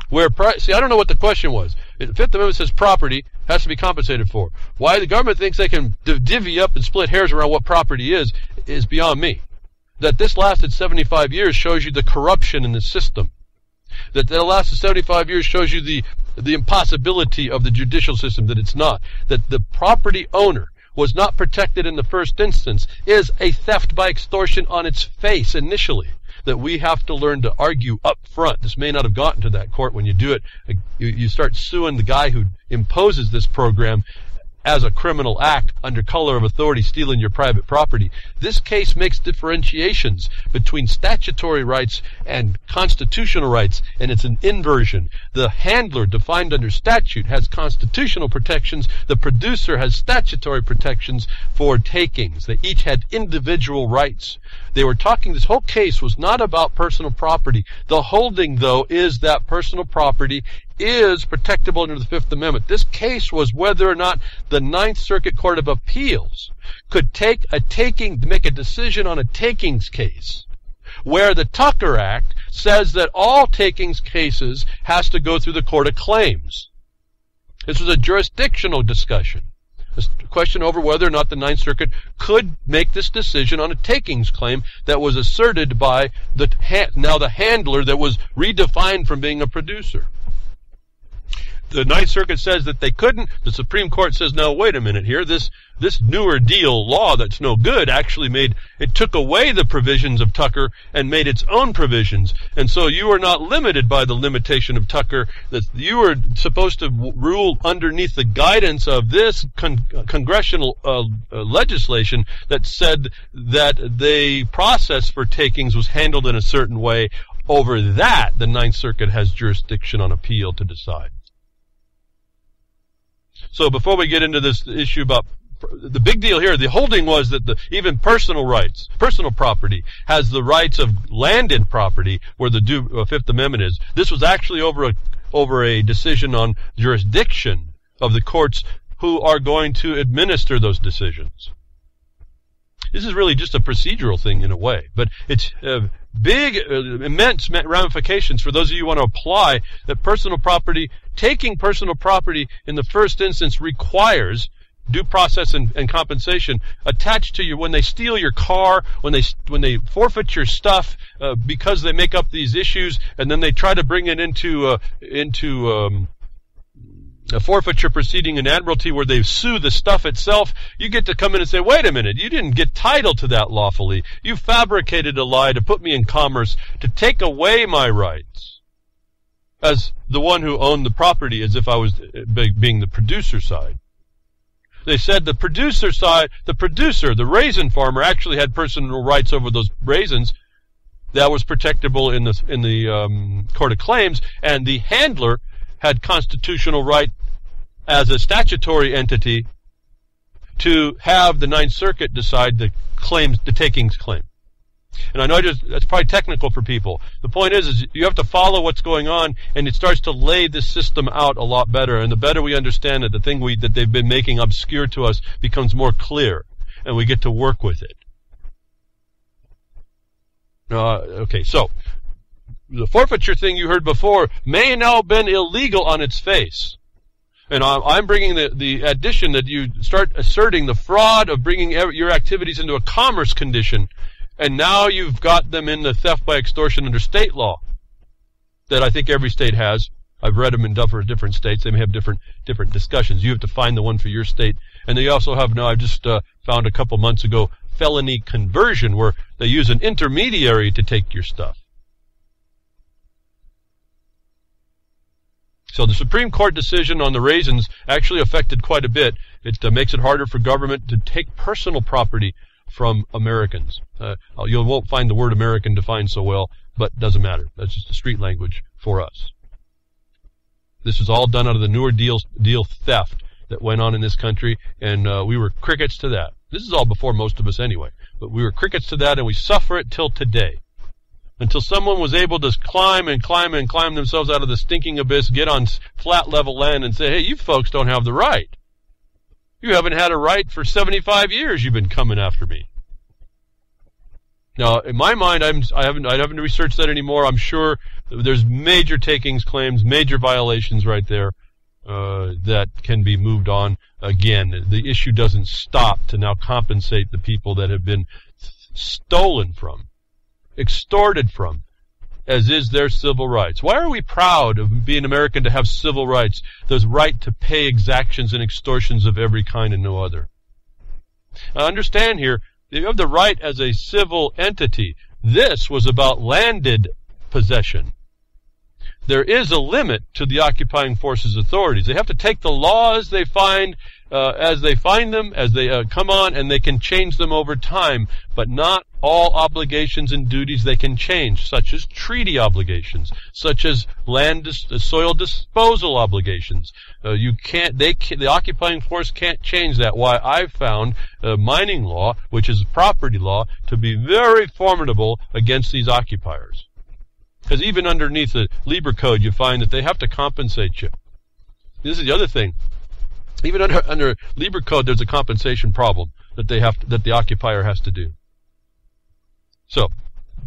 See, I don't know what the question was. The Fifth Amendment says property has to be compensated for. Why the government thinks they can divvy up and split hairs around what property is beyond me. That this lasted 75 years shows you the corruption in the system. That lasted 75 years shows you the impossibility of the judicial system, that it's not. That the property owner was not protected in the first instance is a theft by extortion on its face initially. That we have to learn to argue up front. This may not have gotten to that court when you do it. You start suing the guy who imposes this program as a criminal act under color of authority, stealing your private property. This case makes differentiations between statutory rights and constitutional rights, and it's an inversion. The handler, defined under statute, has constitutional protections. The producer has statutory protections for takings. They each had individual rights. They were talking, this whole case was not about personal property. The holding, though, is that personal property is protectable under the Fifth Amendment. This case was whether or not the Ninth Circuit Court of Appeals could make a decision on a takings case, where the Tucker Act says that all takings cases has to go through the Court of Claims. This was a jurisdictional discussion. A question over whether or not the Ninth Circuit could make this decision on a takings claim that was asserted by the handler that was redefined from being a producer. The Ninth Circuit says that they couldn't. The Supreme Court says, no, wait a minute here. This newer deal law that's no good actually took away the provisions of Tucker and made its own provisions. And so you are not limited by the limitation of Tucker, that you are supposed to rule underneath the guidance of this congressional legislation that said that the process for takings was handled in a certain way. Over that, the Ninth Circuit has jurisdiction on appeal to decide. So before we get into this issue about the big deal here, the holding was that even personal rights, personal property, has the rights of landed property where the Fifth Amendment is. This was actually over a decision on jurisdiction of the courts who are going to administer those decisions. This is really just a procedural thing in a way, but it's big, immense ramifications for those of you who want to apply that personal property, taking personal property in the first instance requires due process and compensation attached to you when they steal your car, when they forfeit your stuff because they make up these issues, and then they try to bring it into a forfeiture proceeding in admiralty where they sue the stuff itself. You get to come in and say, wait a minute, you didn't get title to that lawfully. You fabricated a lie to put me in commerce, to take away my rights as the one who owned the property, as if I was being the producer side. They said the producer side, the raisin farmer, actually had personal rights over those raisins. That was protectable in the Court of Claims, and the handler had constitutional right as a statutory entity to have the Ninth Circuit decide the takings claim. And I know that's probably technical for people. The point is you have to follow what's going on, and it starts to lay this system out a lot better. And the better we understand it, the thing that they've been making obscure to us becomes more clear, and we get to work with it. Okay, so the forfeiture thing you heard before may now have been illegal on its face. And I'm bringing the addition that you start asserting the fraud of bringing your activities into a commerce condition, and now you've got them in the theft by extortion under state law that I think every state has. I've read them in different states. They may have different discussions. You have to find the one for your state. And they also have now, I just found a couple months ago, felony conversion, where they use an intermediary to take your stuff. So the Supreme Court decision on the raisins actually affected quite a bit. It makes it harder for government to take personal property from Americans. You won't find the word American defined so well, but it doesn't matter. That's just a street language for us. This is all done out of the New Deal theft that went on in this country, and we were crickets to that. This is all before most of us anyway, but we were crickets to that, and we suffer it till today. Until someone was able to climb themselves out of the stinking abyss, get on flat level land and say, hey, you folks don't have the right. You haven't had a right for 75 years. You've been coming after me. Now, in my mind, I haven't researched that anymore. I'm sure there's major takings claims, major violations right there that can be moved on. Again, the issue doesn't stop to now compensate the people that have been stolen from, extorted from, as is their civil rights. Why are we proud of being American to have civil rights? There's right to pay exactions and extortions of every kind and no other. Now understand here, you have the right as a civil entity. This was about landed possession. There is a limit to the occupying forces' authorities. They have to take the laws they find as they find them, as they come on, and they can change them over time, but not all obligations and duties they can change, such as treaty obligations, such as soil disposal obligations. The occupying force can't change that. Why I've found mining law, which is property law, to be very formidable against these occupiers. Because even underneath the Lieber Code, you find that they have to compensate you. This is the other thing. Even under Lieber Code, there's a compensation problem that the occupier has to do. So,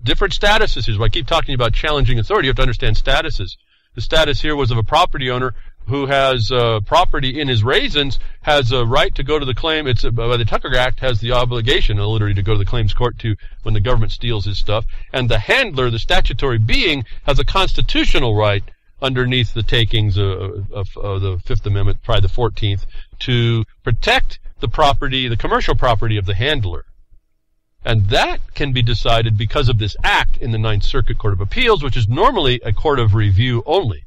different statuses. Here's why I keep talking about challenging authority. You have to understand statuses. The status here was of a property owner who has property in his raisins, has a right to go to the claim. It's by the Tucker Act, has the obligation, literally, to go to the claims court to when the government steals his stuff. And the handler, the statutory being, has a constitutional right underneath the takings of the Fifth Amendment, probably the 14th, to protect the property, the commercial property of the handler. And that can be decided because of this act in the Ninth Circuit Court of Appeals, which is normally a court of review only.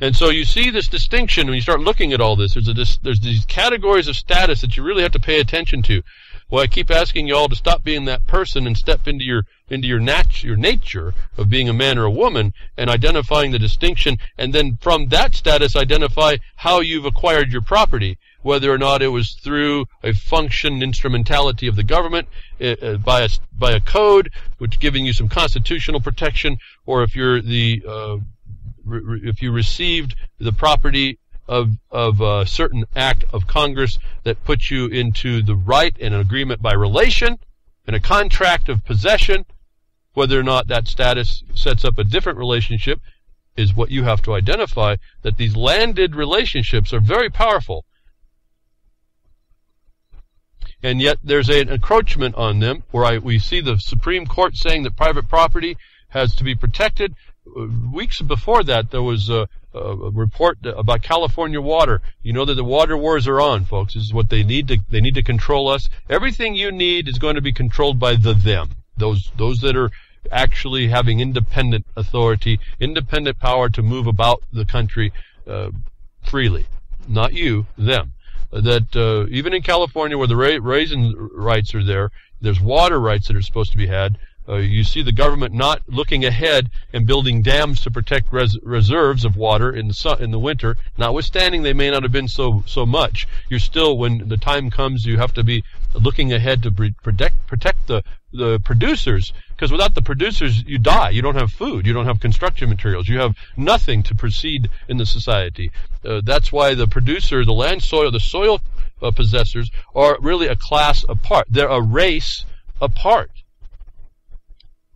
And so you see this distinction when you start looking at all this. There's these categories of status that you really have to pay attention to. Well, I keep asking you all to stop being that person and step into your nature of being a man or a woman and identifying the distinction, and then from that status identify how you've acquired your property, whether or not it was through a function instrumentality of the government by a code which giving you some constitutional protection, or if you received the property of a certain act of Congress that puts you into the right and an agreement by relation, And a contract of possession, whether or not that status sets up a different relationship, is what you have to identify, that these landed relationships are very powerful. And yet there's an encroachment on them, where we see the Supreme Court saying that private property has to be protected. Weeks before that, there was a report about California water. You know that the water wars are on, folks. This is what they need to control us. Everything you need is going to be controlled by them. Those that are actually having independent authority, independent power to move about the country freely. Not you, them. That even in California, where the raisin rights are there, there's water rights that are supposed to be had. You see the government not looking ahead and building dams to protect reserves of water in the winter. Notwithstanding, they may not have been so much. You're still, when the time comes, you have to be looking ahead to protect the producers, because without the producers, you die. You don't have food. You don't have construction materials. You have nothing to proceed in the society. That's why the producer, the soil possessors are really a class apart. They're a race apart.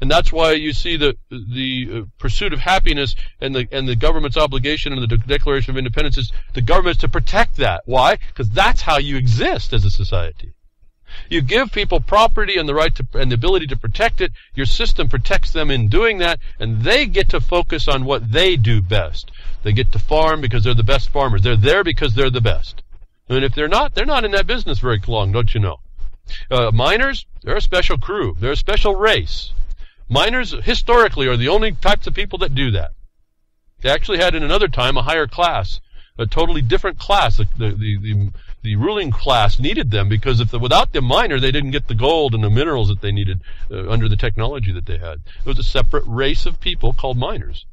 And that's why you see the pursuit of happiness and the government's obligation and the Declaration of Independence is the government's to protect that. Why? Because that's how you exist as a society. You give people property and the right to and the ability to protect it. Your system protects them in doing that, and they get to focus on what they do best. They get to farm because they're the best farmers. They're there because they're the best. And if they're not in that business very long, don't you know? Miners, they're a special crew. They're a special race. Miners, historically, are the only types of people that do that. They actually had, in another time, a higher class, a totally different class. The ruling class needed them because without the miner, they didn't get the gold and the minerals that they needed under the technology that they had. There was a separate race of people called miners.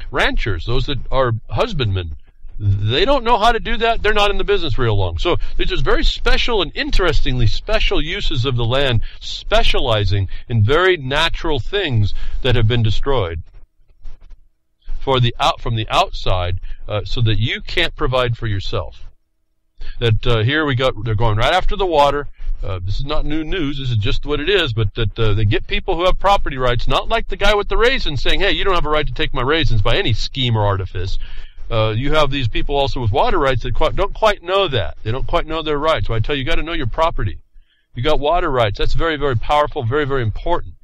Ranchers, those that are husbandmen, they don't know how to do that. They're not in the business real long. So there's just very special and interestingly special uses of the land, specializing in very natural things that have been destroyed from the outside, so that you can't provide for yourself. That they're going right after the water. This is not new news. This is just what it is. But that they get people who have property rights, not like the guy with the raisins saying, "Hey, you don't have a right to take my raisins," by any scheme or artifice. You have these people also with water rights that don't quite know that. They don't quite know their rights. So I tell you, got to know your property. You got water rights. That's very, very powerful, very, very important.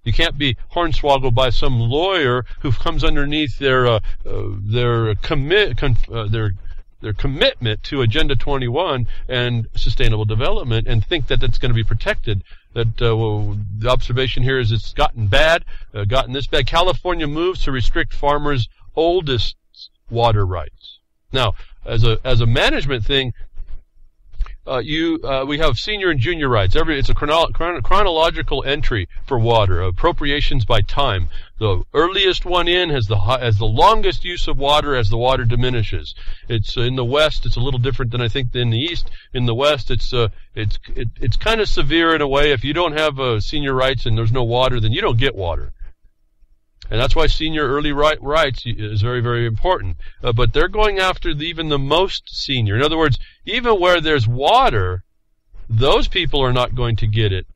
You can't be hornswoggled by some lawyer who comes underneath their commitment to Agenda 21 and sustainable development and think that that's going to be protected. That the observation here is it's gotten this bad. California moves to restrict farmers' oldest water rights. Now, as a management thing, we have senior and junior rights. It's a chronological entry for water, appropriations by time. The earliest one in has the longest use of water as the water diminishes. It's in the West. It's a little different than I think in the East. In the West, it's kind of severe in a way. If you don't have senior rights and there's no water, then you don't get water. And that's why senior early rights is very, very important. But they're going after even the most senior. In other words, even where there's water, those people are not going to get it.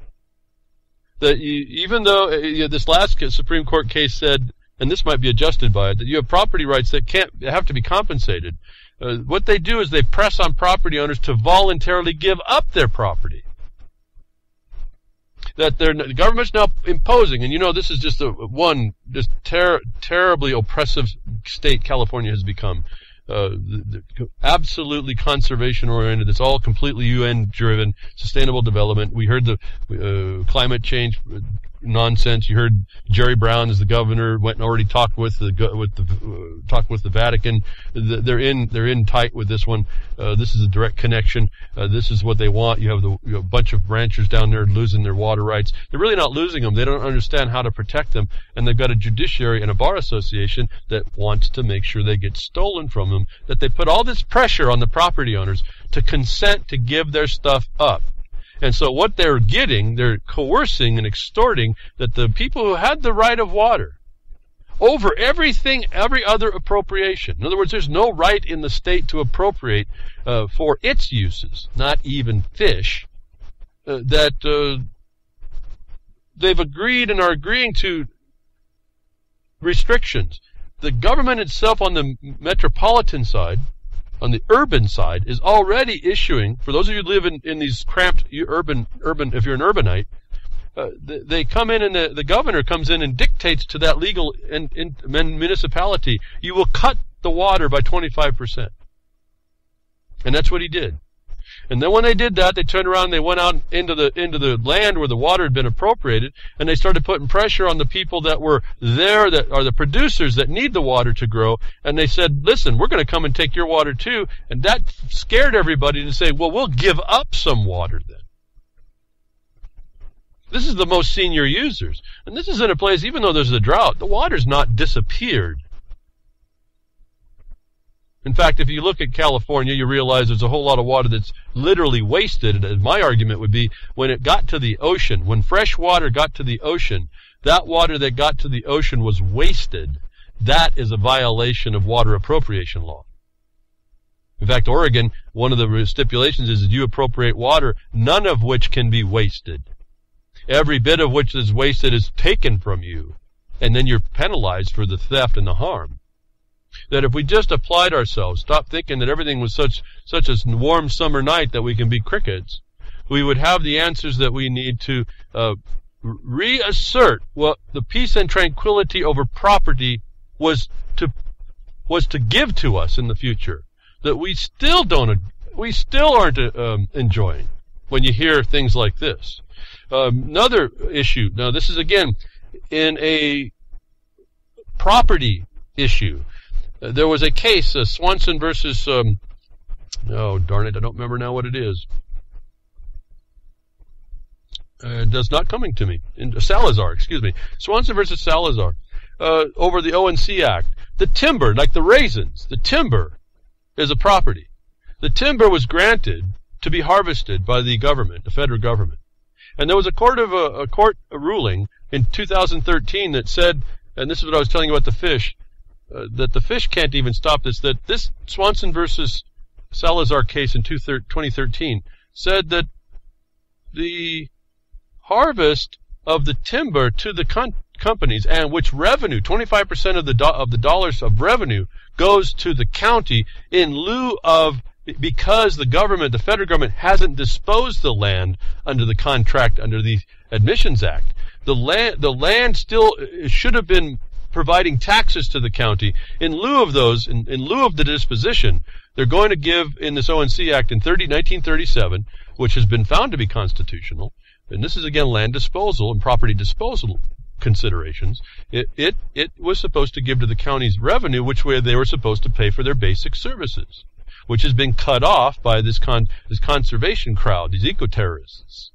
Even though this last Supreme Court case said, and this might be adjusted by it, that you have property rights that have to be compensated. What they do is they press on property owners to voluntarily give up their property. That the government's now imposing, and this is just terribly oppressive state California has become. Absolutely conservation oriented. It's all completely UN driven, sustainable development. We heard the climate change nonsense. You heard Jerry Brown as the governor went and already talked with the Vatican. They're in tight with this one. This is a direct connection. This is what they want. You have a bunch of ranchers down there losing their water rights. They're really not losing them. They don't understand how to protect them, and they've got a judiciary and a bar association that wants to make sure they get stolen from them. That they put all this pressure on the property owners to consent to give their stuff up. And so what they're getting, they're coercing and extorting that the people who had the right of water over every other appropriation. In other words, there's no right in the state to appropriate for its uses, not even fish, that they've agreed and are agreeing to restrictions. The government itself on the metropolitan side, on the urban side, is already issuing, for those of you who live in these cramped urban, if you're an urbanite, they come in and the governor comes in and dictates to that legal municipality, you will cut the water by 25%. And that's what he did. And then when they did that, they turned around and they went out into the land where the water had been appropriated, and they started putting pressure on the people that were there, that are the producers that need the water to grow, and they said, listen, we're going to come and take your water too, and that scared everybody to say, well, we'll give up some water then. This is the most senior users. And this is in a place, even though there's a drought, the water's not disappeared. In fact, if you look at California, you realize there's a whole lot of water that's literally wasted. And my argument would be when it got to the ocean, when fresh water got to the ocean, that water that got to the ocean was wasted. That is a violation of water appropriation law. In fact, Oregon, one of the stipulations is that you appropriate water, none of which can be wasted. Every bit of which is wasted is taken from you, and then you're penalized for the theft and the harm. That if we just applied ourselves, stop thinking that everything was such a warm summer night that we can be crickets, we would have the answers that we need to reassert what the peace and tranquility over property was to give to us in the future, that we still aren't enjoying when you hear things like this. Another issue. Now, this is again in a property issue. There was a case, Swanson versus, oh darn it, I don't remember now what it is. It's not coming to me. Salazar, excuse me. Swanson versus Salazar, over the ONC Act. The timber, like the raisins, the timber is a property. The timber was granted to be harvested by the government, the federal government. And there was a court ruling in 2013 that said, and this is what I was telling you about the fish, that the fish can't even stop this, that this Swanson versus Salazar case in 2013 said that the harvest of the timber to the companies, and which revenue, 25% of the dollars of revenue goes to the county in lieu of, because the government, the federal government, hasn't disposed the land under the contract, under the Admissions Act. The land still should have been providing taxes to the county. In lieu of those, in lieu of the disposition, they're going to give in this ONC Act in 1937, which has been found to be constitutional, and this is again land disposal and property disposal considerations. It was supposed to give to the county's revenue, which way they were supposed to pay for their basic services, which has been cut off by this conservation crowd, these eco-terrorists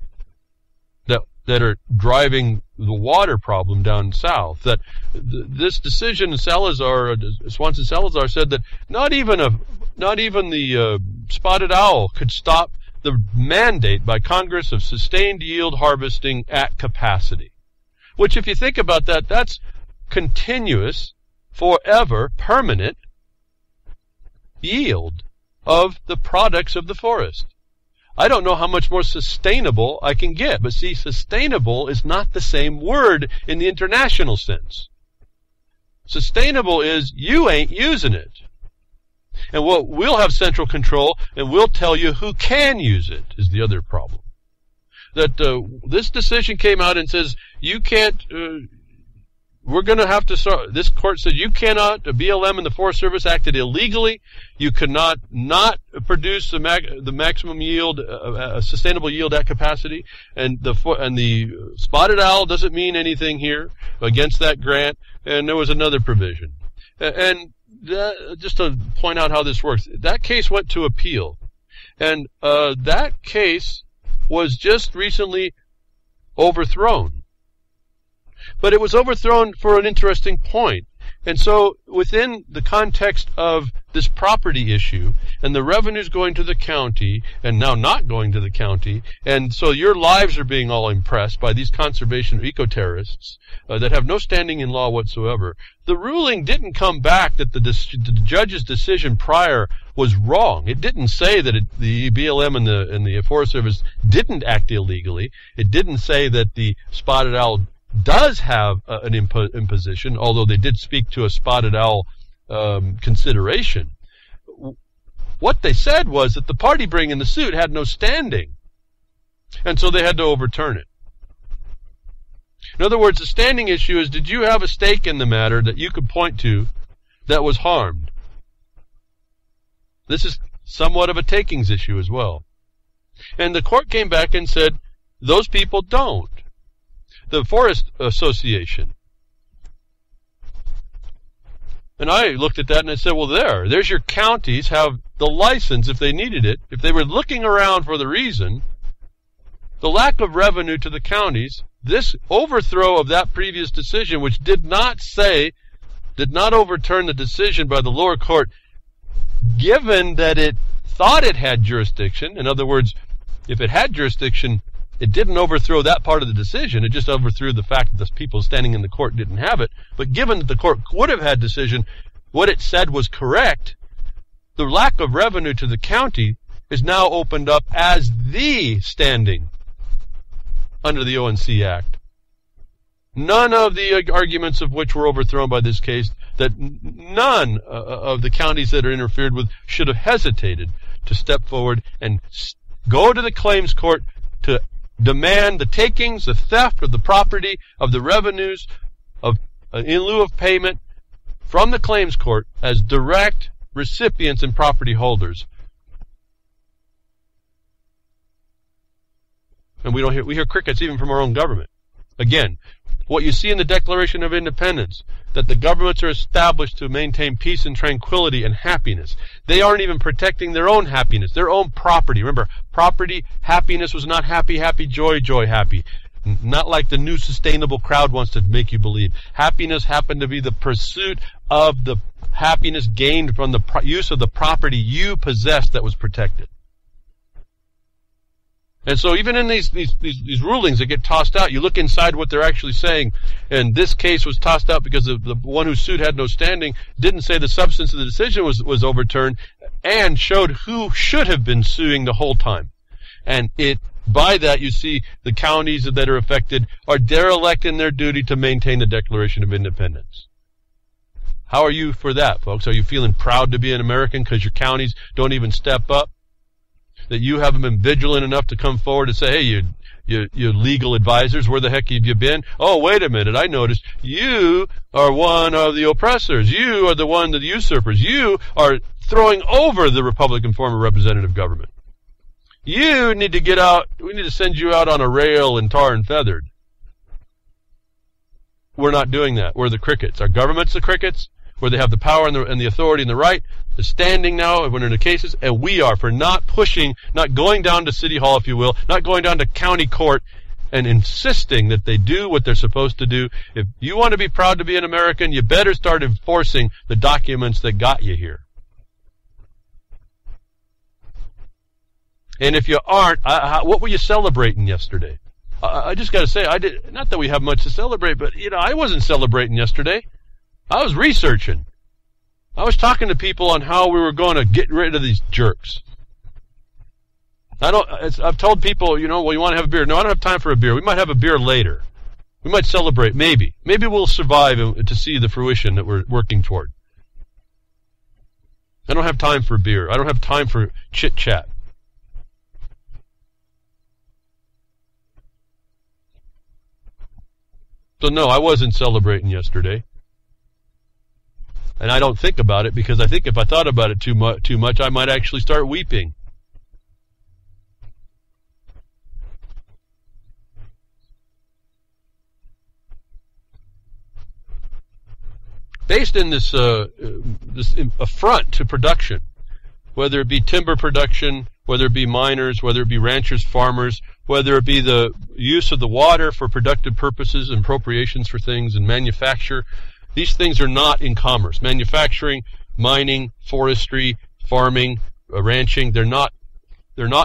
that are driving the water problem down south. That this decision in Swanson Salazar said that not even the spotted owl could stop the mandate by Congress of sustained yield harvesting at capacity. Which, if you think about that, that's continuous, forever, permanent yield of the products of the forest. I don't know how much more sustainable I can get, but see, sustainable is not the same word in the international sense. Sustainable is you ain't using it. And we'll have central control, and we'll tell you who can use it, is the other problem. That this decision came out and says, you can't, we're going to have to start, this court said you cannot, the BLM and the Forest Service acted illegally, you cannot not produce the maximum yield, sustainable yield at capacity, and the spotted owl doesn't mean anything here against that grant, and there was another provision. And just to point out how this works, that case went to appeal, and that case was just recently overthrown. But it was overthrown for an interesting point. And so within the context of this property issue, and the revenue's going to the county, and now not going to the county, and so your lives are being all impressed by these conservation eco-terrorists that have no standing in law whatsoever. The ruling didn't come back that the judge's decision prior was wrong. It didn't say that the BLM and the Forest Service didn't act illegally. It didn't say that the spotted owl does have an imposition, although they did speak to a spotted owl consideration. What they said was that the party bringing the suit had no standing, and so they had to overturn it. In other words, the standing issue is, did you have a stake in the matter that you could point to that was harmed? This is somewhat of a takings issue as well. And the court came back and said, those people don't. The Forest Association. And I looked at that and I said, well, there's your counties have the license if they needed it. If they were looking around for the reason, the lack of revenue to the counties, this overthrow of that previous decision, which did not overturn the decision by the lower court, given that it thought it had jurisdiction. In other words, if it had jurisdiction, it didn't overthrow that part of the decision. It just overthrew the fact that the people standing in the court didn't have it. But given that the court would have had decision, what it said was correct, the lack of revenue to the county is now opened up as the standing under the ONC Act. None of the arguments of which were overthrown by this case, that none of the counties that are interfered with should have hesitated to step forward and go to the claims court to demand the takings, the theft of the property, of the revenues, of in lieu of payment from the claims court as direct recipients and property holders. And we hear crickets even from our own government. Again, what you see in the Declaration of Independence, that the governments are established to maintain peace and tranquility and happiness. They aren't even protecting their own happiness, their own property. Remember, property, happiness was not happy, happy, joy, joy, happy. Not like the new sustainable crowd wants to make you believe. Happiness happened to be the pursuit of the happiness gained from the use of the property you possessed that was protected. And so even in these rulings that get tossed out, you look inside what they're actually saying. And this case was tossed out because the one who sued had no standing, didn't say the substance of the decision was overturned, and showed who should have been suing the whole time. And by that you see the counties that are affected are derelict in their duty to maintain the Declaration of Independence. How are you for that, folks? Are you feeling proud to be an American because your counties don't even step up? That you haven't been vigilant enough to come forward and say, hey, you legal advisors, where the heck have you been? Oh, wait a minute, I noticed you are one of the oppressors. You are the usurpers. You are throwing over the Republican form of representative government. You need to get out. We need to send you out on a rail and tar and feathered. We're not doing that. We're the crickets. Our government's the crickets, where they have the power and the authority and the right, the standing now when in the cases, and we are for not pushing, not going down to City Hall, if you will, not going down to county court and insisting that they do what they're supposed to do. If you want to be proud to be an American, you better start enforcing the documents that got you here. And if you aren't, what were you celebrating yesterday? I just got to say, not that we have much to celebrate, but I wasn't celebrating yesterday. I was researching. I was talking to people on how we were going to get rid of these jerks. I've told people, well, you want to have a beer? No, I don't have time for a beer. We might have a beer later. We might celebrate, maybe. Maybe we'll survive to see the fruition that we're working toward. I don't have time for beer. I don't have time for chit-chat. So no, I wasn't celebrating yesterday. And I don't think about it, because I think if I thought about it too much, I might actually start weeping. Based in this affront to production, whether it be timber production, whether it be miners, whether it be ranchers, farmers, whether it be the use of the water for productive purposes and appropriations for things and manufacture. These things are not in commerce. Manufacturing, mining, forestry, farming, ranching. They're not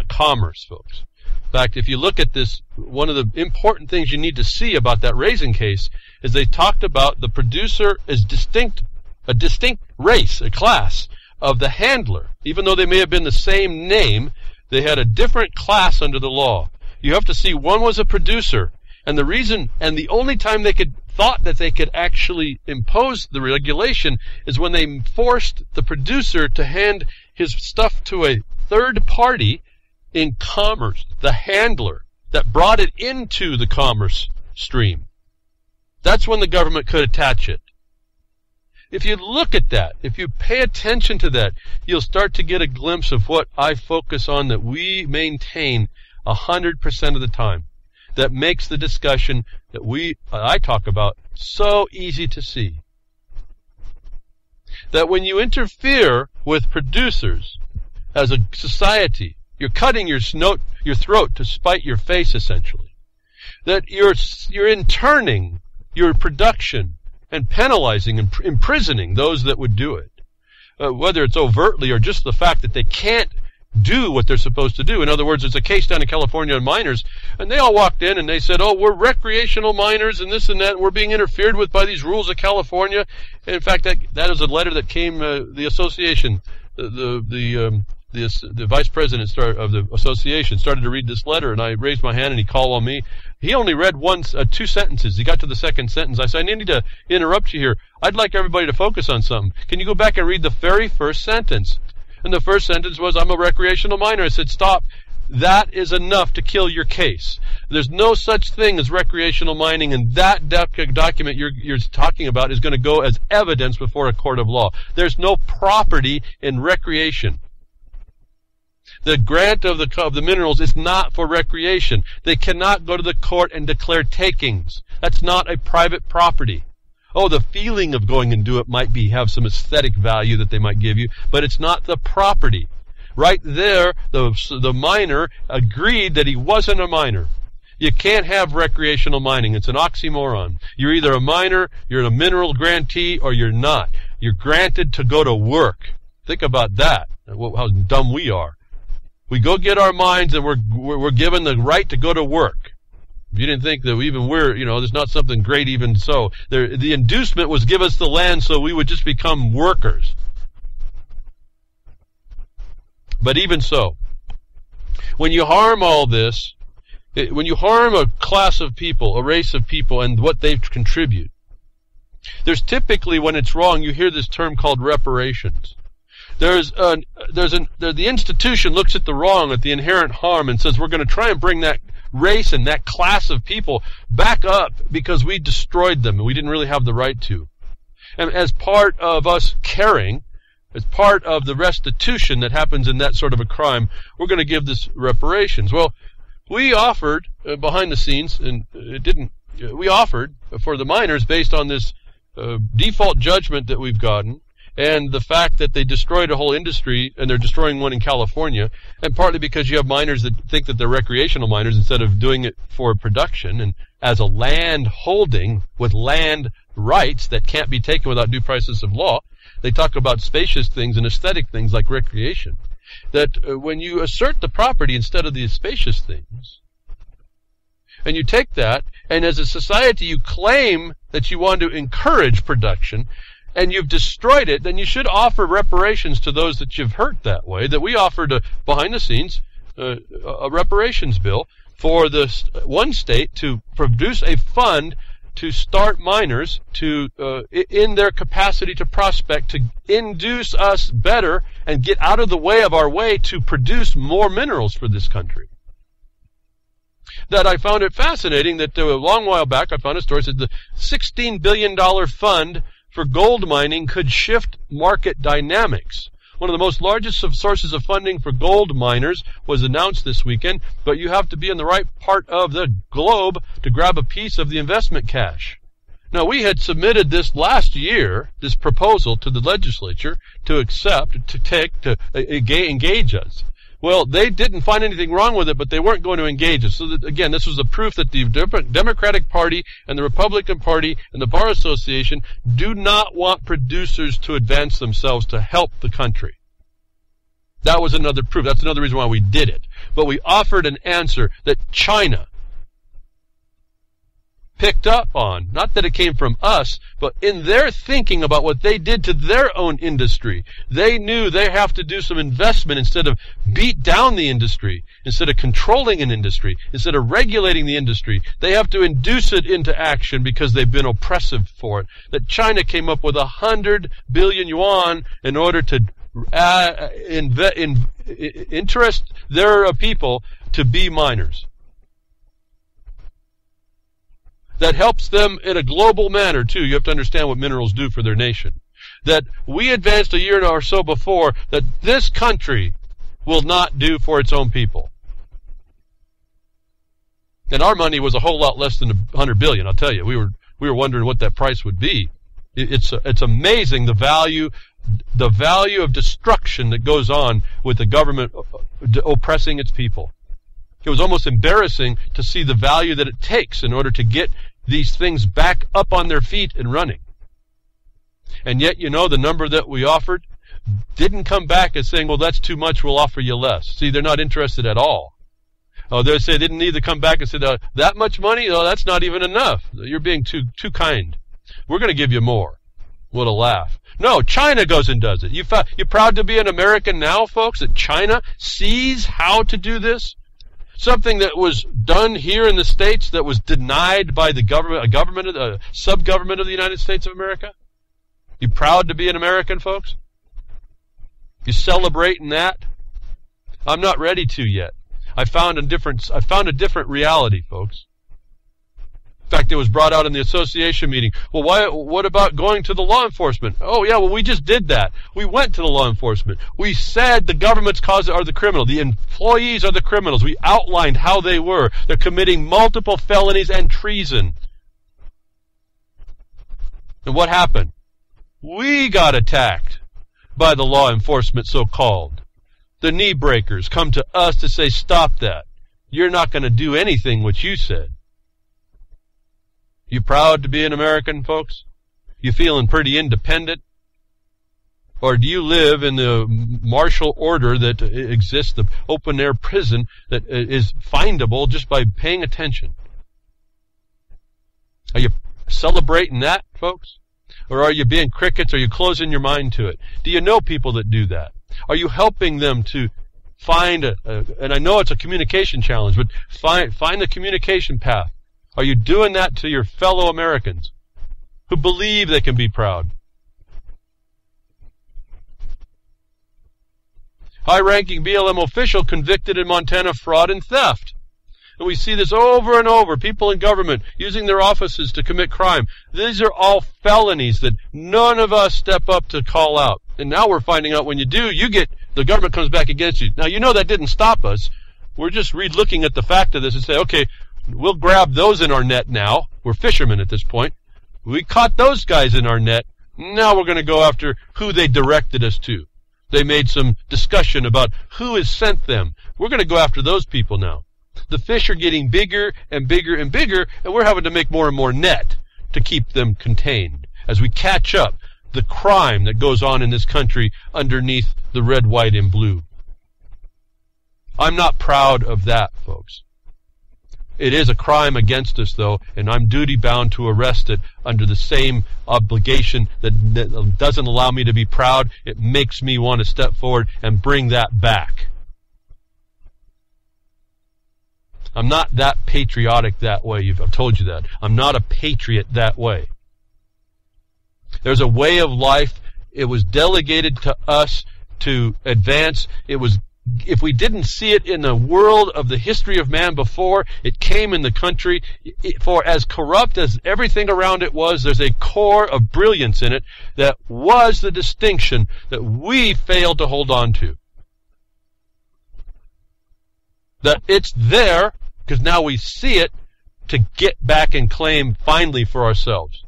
commerce, folks. In fact, if you look at this, one of the important things you need to see about that raisin case is they talked about the producer as a distinct race, a class of the handler. Even though they may have been the same name, they had a different class under the law. You have to see one was a producer, and the reason, and the only time they thought that they could actually impose the regulation is when they forced the producer to hand his stuff to a third party in commerce, the handler that brought it into the commerce stream. That's when the government could attach it. If you look at that, if you pay attention to that, you'll start to get a glimpse of what I focus on, that we maintain 100% of the time. That makes the discussion that I talk about so easy to see. That when you interfere with producers as a society, you're cutting your throat to spite your face, essentially. That you're interning your production and penalizing and imprisoning those that would do it. Whether it's overtly or just the fact that they can't do what they're supposed to do. In other words, there's a case down in California on miners, and they all walked in and they said, oh, we're recreational miners and this and that, and we're being interfered with by these rules of California. And in fact, that is a letter that came, the association, the vice president of the association started to read this letter, and I raised my hand and he called on me. He only read two sentences. He got to the second sentence. I said, I need to interrupt you here. I'd like everybody to focus on something. Can you go back and read the very first sentence? And the first sentence was, I'm a recreational miner. I said, stop. That is enough to kill your case. There's no such thing as recreational mining, and that document you're talking about is going to go as evidence before a court of law. There's no property in recreation. The grant of the minerals is not for recreation. They cannot go to the court and declare takings. That's not a private property. Oh, the feeling of going and do it might have some aesthetic value that they might give you, but it's not the property. Right there, the miner agreed that he wasn't a miner. You can't have recreational mining. It's an oxymoron. You're either a miner, you're a mineral grantee, or you're not. You're granted to go to work. Think about that, how dumb we are. We go get our mines and we're given the right to go to work. If you didn't think that there's not something great even so. The inducement was give us the land so we would just become workers. But even so, when you harm all this, when you harm a class of people, a race of people, and what they contribute, there's typically, when it's wrong, you hear this term called reparations. The institution looks at the wrong, at the inherent harm, and says we're going to try and bring that race and that class of people back up because we destroyed them and we didn't really have the right to. And as part of us caring, as part of the restitution that happens in that sort of a crime, we're going to give this reparations. Well, we offered behind the scenes, and we offered for the miners based on this default judgment that we've gotten, and the fact that they destroyed a whole industry, and they're destroying one in California, and partly because you have miners that think that they're recreational miners instead of doing it for production, and as a land holding with land rights that can't be taken without due process of law. They talk about spacious things and aesthetic things like recreation. That when you assert the property instead of the spacious things, and you take that, and as a society you claim that you want to encourage production, and you've destroyed it, then you should offer reparations to those that you've hurt that way. That we offered behind the scenes a reparations bill for the one state to produce a fund to start miners to in their capacity to prospect, to induce us better and get out of the way of our way to produce more minerals for this country. That I found it fascinating that a long while back I found a story that the $16 billion fund for gold mining could shift market dynamics. One of the most largest sources of funding for gold miners was announced this weekend, but you have to be in the right part of the globe to grab a piece of the investment cash. Now, we had submitted this last year, this proposal to the legislature to accept, to engage us. Well, they didn't find anything wrong with it, but they weren't going to engage us. So that, again, this was the proof that the Democratic Party and the Republican Party and the Bar Association do not want producers to advance themselves to help the country. That was another proof. That's another reason why we did it. But we offered an answer that China picked up on. Not that it came from us, but in their thinking about what they did to their own industry. They knew they have to do some investment instead of beat down the industry, instead of controlling an industry, instead of regulating the industry. They have to induce it into action because they've been oppressive for it. That China came up with 100 billion yuan in order to interest their people to be miners. That helps them in a global manner, too. You have to understand what minerals do for their nation. That we advanced a year or so before that this country will not do for its own people. And our money was a whole lot less than 100 billion, I'll tell you. We were wondering what that price would be. It's amazing the value of destruction that goes on with the government oppressing its people. It was almost embarrassing to see the value that it takes in order to get these things back up on their feet and running. And yet, the number that we offered didn't come back as saying, well, that's too much, we'll offer you less. See, they're not interested at all. They say they didn't need to come back and say, that much money? Oh, that's not even enough. You're being too kind. We're going to give you more. What a laugh. No, China goes and does it. You're proud to be an American now, folks, that China sees how to do this? Something that was done here in the States that was denied by the government, a sub-government of the United States of America? You proud to be an American, folks? You celebrating that? I'm not ready to yet. I found a different reality, folks. In fact, it was brought out in the association meeting. Well, what about going to the law enforcement? Oh, yeah, well, we just did that. We went to the law enforcement. We said the government's cause are the criminal. The employees are the criminals. We outlined how they were. They're committing multiple felonies and treason. And what happened? We got attacked by the law enforcement, so-called. The knee breakers come to us to say, stop that. You're not going to do anything what you said. You proud to be an American, folks? You feeling pretty independent? Or do you live in the martial order that exists, the open-air prison that is findable just by paying attention? Are you celebrating that, folks? Or are you being crickets? Are you closing your mind to it? Do you know people that do that? Are you helping them to find and I know it's a communication challenge, but find the communication path. Are you doing that to your fellow Americans who believe they can be proud? High-ranking BLM official convicted in Montana of fraud and theft. And we see this over and over. People in government using their offices to commit crime. These are all felonies that none of us step up to call out. And now we're finding out when you do, the government comes back against you. Now, that didn't stop us. We're just looking at the fact of this and say, okay, we'll grab those in our net now. We're fishermen at this point. We caught those guys in our net. Now we're going to go after who they directed us to. They made some discussion about who has sent them. We're going to go after those people now. The fish are getting bigger and bigger and bigger, and we're having to make more and more net to keep them contained as we catch up the crime that goes on in this country underneath the red, white, and blue. I'm not proud of that, folks. It is a crime against us, though, and I'm duty-bound to arrest it under the same obligation that doesn't allow me to be proud. It makes me want to step forward and bring that back. I'm not that patriotic that way. I've told you that. I'm not a patriot that way. There's a way of life. It was delegated to us to advance. If we didn't see it in the world of the history of man before, it came in the country. For as corrupt as everything around it was, there's a core of brilliance in it that was the distinction that we failed to hold on to. That it's there because now we see it to get back and claim finally for ourselves.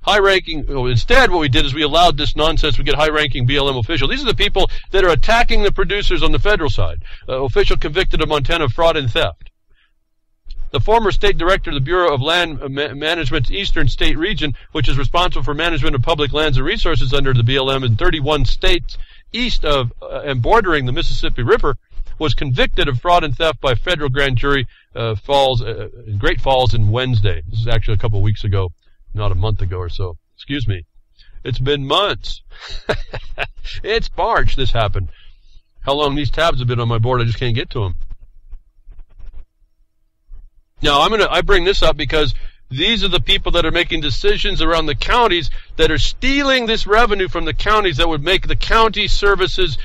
Instead, what we did is we allowed this nonsense. We get high-ranking BLM official. These are the people that are attacking the producers on the federal side. Official convicted of Montana of fraud and theft. The former state director of the Bureau of Land Management's Eastern State Region, which is responsible for management of public lands and resources under the BLM in 31 states east of and bordering the Mississippi River, was convicted of fraud and theft by federal grand jury Great Falls on Wednesday. This is actually a couple of weeks ago, not a month ago or so. Excuse me. It's been months. It's March this happened. How long these tabs have been on my board, I just can't get to them. Now, I bring this up because these are the people that are making decisions around the counties that are stealing this revenue from the counties that would make the county services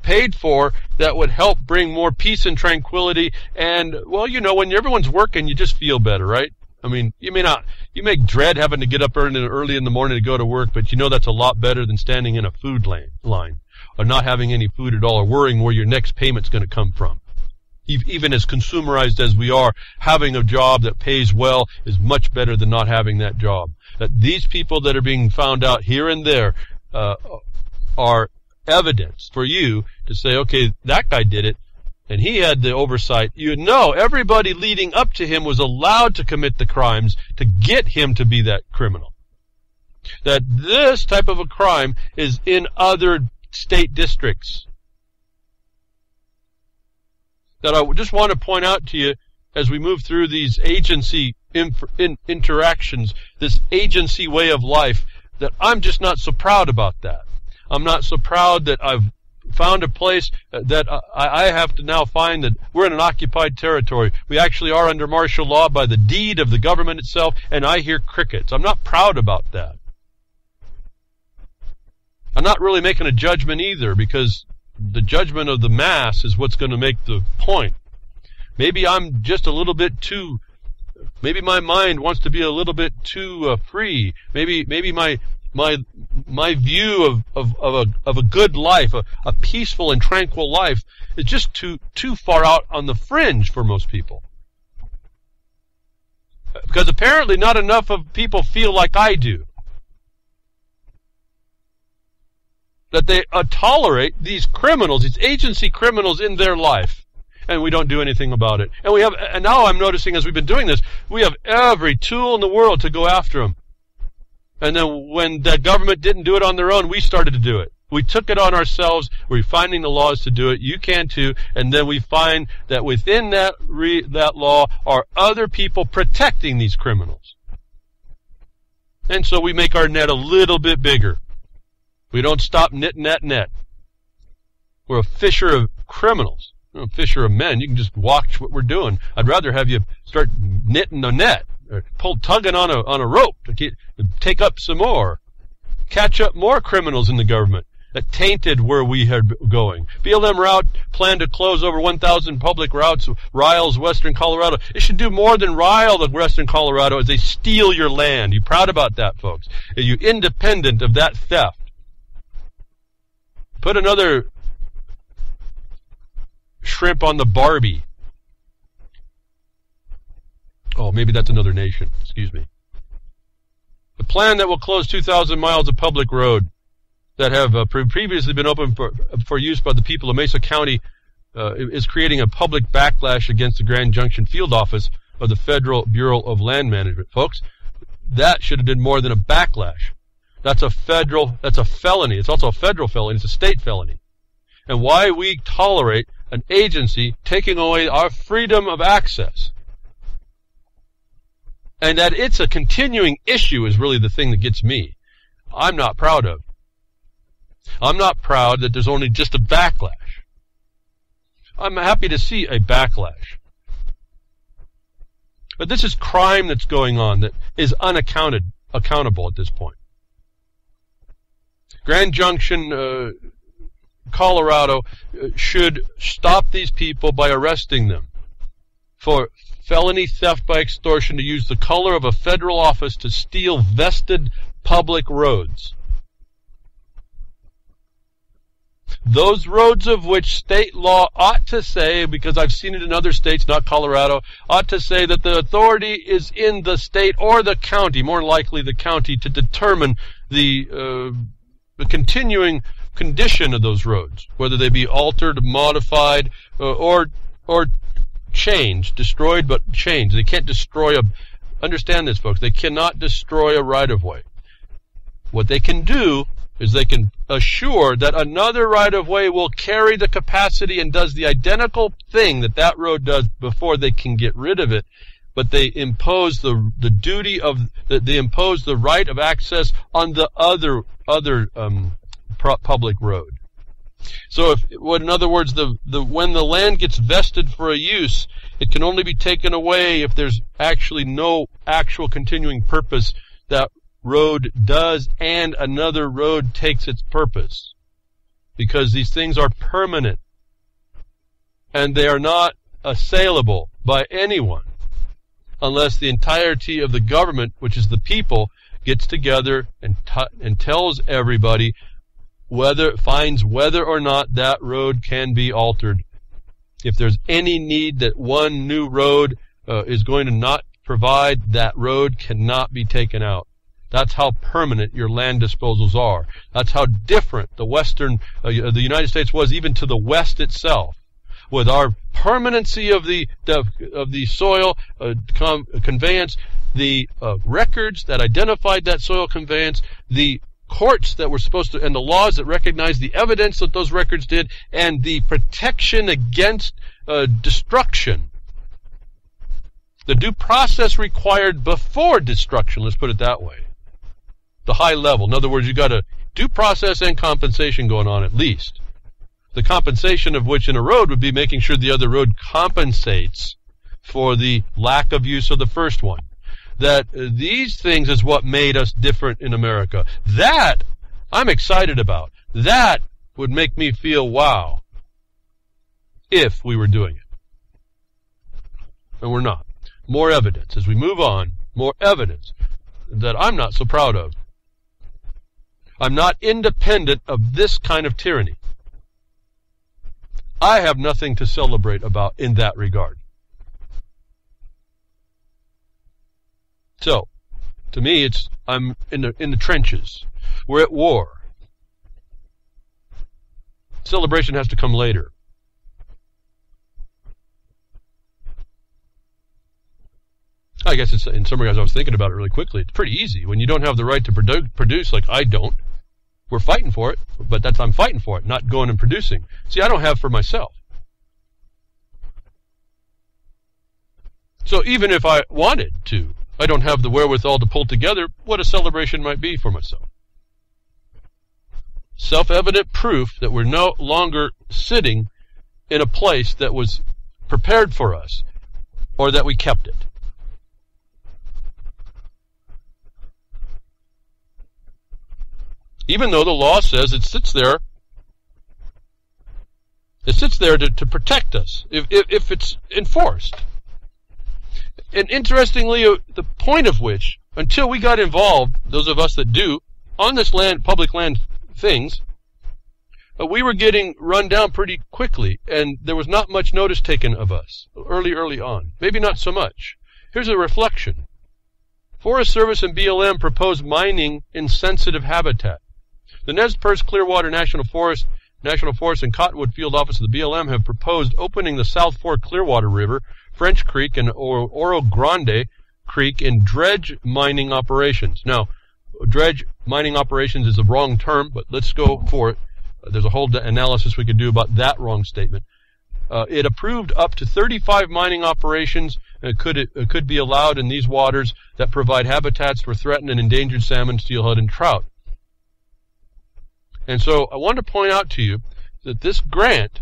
paid for, that would help bring more peace and tranquility. And, well, you know, when everyone's working, you just feel better, right? I mean, you may dread having to get up early in the morning to go to work, but you know that's a lot better than standing in a food line or not having any food at all or worrying where your next payment's going to come from. Even as consumerized as we are, having a job that pays well is much better than not having that job. That these people that are being found out here and there are evidence for you to say, okay, that guy did it, and he had the oversight. You know, everybody leading up to him was allowed to commit the crimes to get him to be that criminal. That this type of a crime is in other state districts. That I just want to point out to you as we move through these agency interactions, this agency way of life, that I'm just not so proud about that. I'm not so proud that I've found a place that I have to now find that we're in an occupied territory. We actually are under martial law by the deed of the government itself, and I hear crickets. I'm not proud about that. I'm not really making a judgment either, because the judgment of the mass is what's going to make the point. Maybe I'm just a little bit too, maybe my mind wants to be a little bit too free. Maybe my view of a good life, a peaceful and tranquil life, is just too far out on the fringe for most people. Because apparently not enough of people feel like I do. That they tolerate these criminals, these agency criminals in their life, and we don't do anything about it. And now I'm noticing as we've been doing this, we have every tool in the world to go after them. And then when the government didn't do it on their own, we started to do it. We took it on ourselves. We're finding the laws to do it. You can too. And then we find that within that law are other people protecting these criminals. And so we make our net a little bit bigger. We don't stop knitting that net. We're a fisher of criminals. We're a fisher of men. You can just watch what we're doing. I'd rather have you start knitting a net, or tugging on a rope to take up some more. Catch up more criminals in the government that tainted where we are going. BLM route planned to close over 1,000 public routes, riles western Colorado. It should do more than rile the western Colorado as they steal your land. You proud about that, folks? Are you independent of that theft? Put another shrimp on the Barbie. Oh, maybe that's another nation. Excuse me. The plan that will close 2,000 miles of public road that have previously been open for use by the people of Mesa County is creating a public backlash against the Grand Junction field office of the Federal Bureau of Land Management. Folks, that should have been more than a backlash. That's a felony. It's also a federal felony. It's a state felony. And why we tolerate an agency taking away our freedom of access. And that it's a continuing issue is really the thing that gets me. I'm not proud of. I'm not proud that there's only just a backlash. I'm happy to see a backlash. But this is crime that's going on that is accountable at this point. Grand Junction, Colorado, should stop these people by arresting them for felony theft by extortion to use the color of a federal office to steal vested public roads. those roads of which state law ought to say, because I've seen it in other states, not Colorado, ought to say that the authority is in the state or the county, more likely the county, to determine the continuing condition of those roads, whether they be altered, modified, or changed, destroyed but changed. They can't destroy understand this, folks, they cannot destroy a right-of-way. What they can do is they can assure that another right-of-way will carry the capacity and does the identical thing that that road does before they can get rid of it, but they impose the duty of they impose the right of access on the other public road. So in other words, when the land gets vested for a use, it can only be taken away if there's actually no actual continuing purpose that road does and another road takes its purpose, because these things are permanent and they are not assailable by anyone unless the entirety of the government, which is the people, gets together and tells everybody finds whether or not that road can be altered. If there's any need that one new road is going to not provide, that road cannot be taken out. That's how permanent your land disposals are. That's how different the the United States was even to the West itself. With our permanency of the soil conveyance, the records that identified that soil conveyance, the courts that were supposed to, and the laws that recognized the evidence that those records did, and the protection against destruction. The due process required before destruction, let's put it that way. The high level. In other words, you've got a due process and compensation going on at least. The compensation of which in a road would be making sure the other road compensates for the lack of use of the first one. That these things is what made us different in America. That I'm excited about. That would make me feel wow if we were doing it. And we're not. More evidence. As we move on, more evidence that I'm not so proud of. I'm not independent of this kind of tyranny. I have nothing to celebrate about in that regard. So, to me, I'm in the trenches. We're at war. Celebration has to come later. I guess it's, in some regards, I was thinking about it really quickly. It's pretty easy. When you don't have the right to produce, like I don't, we're fighting for it, but I'm fighting for it, not going and producing. See, I don't have for myself. So even if I wanted to, I don't have the wherewithal to pull together what a celebration might be for myself. Self-evident proof that we're no longer sitting in a place that was prepared for us, or that we kept it. Even though the law says it sits there to protect us, if it's enforced. And interestingly, the point of which, until we got involved, those of us that do, on this land, public land things, we were getting run down pretty quickly, and there was not much notice taken of us early on. Maybe not so much. Here's a reflection. Forest Service and BLM propose mining in sensitive habitat. The Nez Perce Clearwater National Forest and Cottonwood Field Office of the BLM have proposed opening the South Fork Clearwater River, French Creek, and Oro Grande Creek in dredge mining operations. Now, dredge mining operations is a wrong term, but let's go for it. There's a whole analysis we could do about that wrong statement. It approved up to 35 mining operations. It could be allowed in these waters that provide habitats for threatened and endangered salmon, steelhead, and trout. And so I want to point out to you that this grant,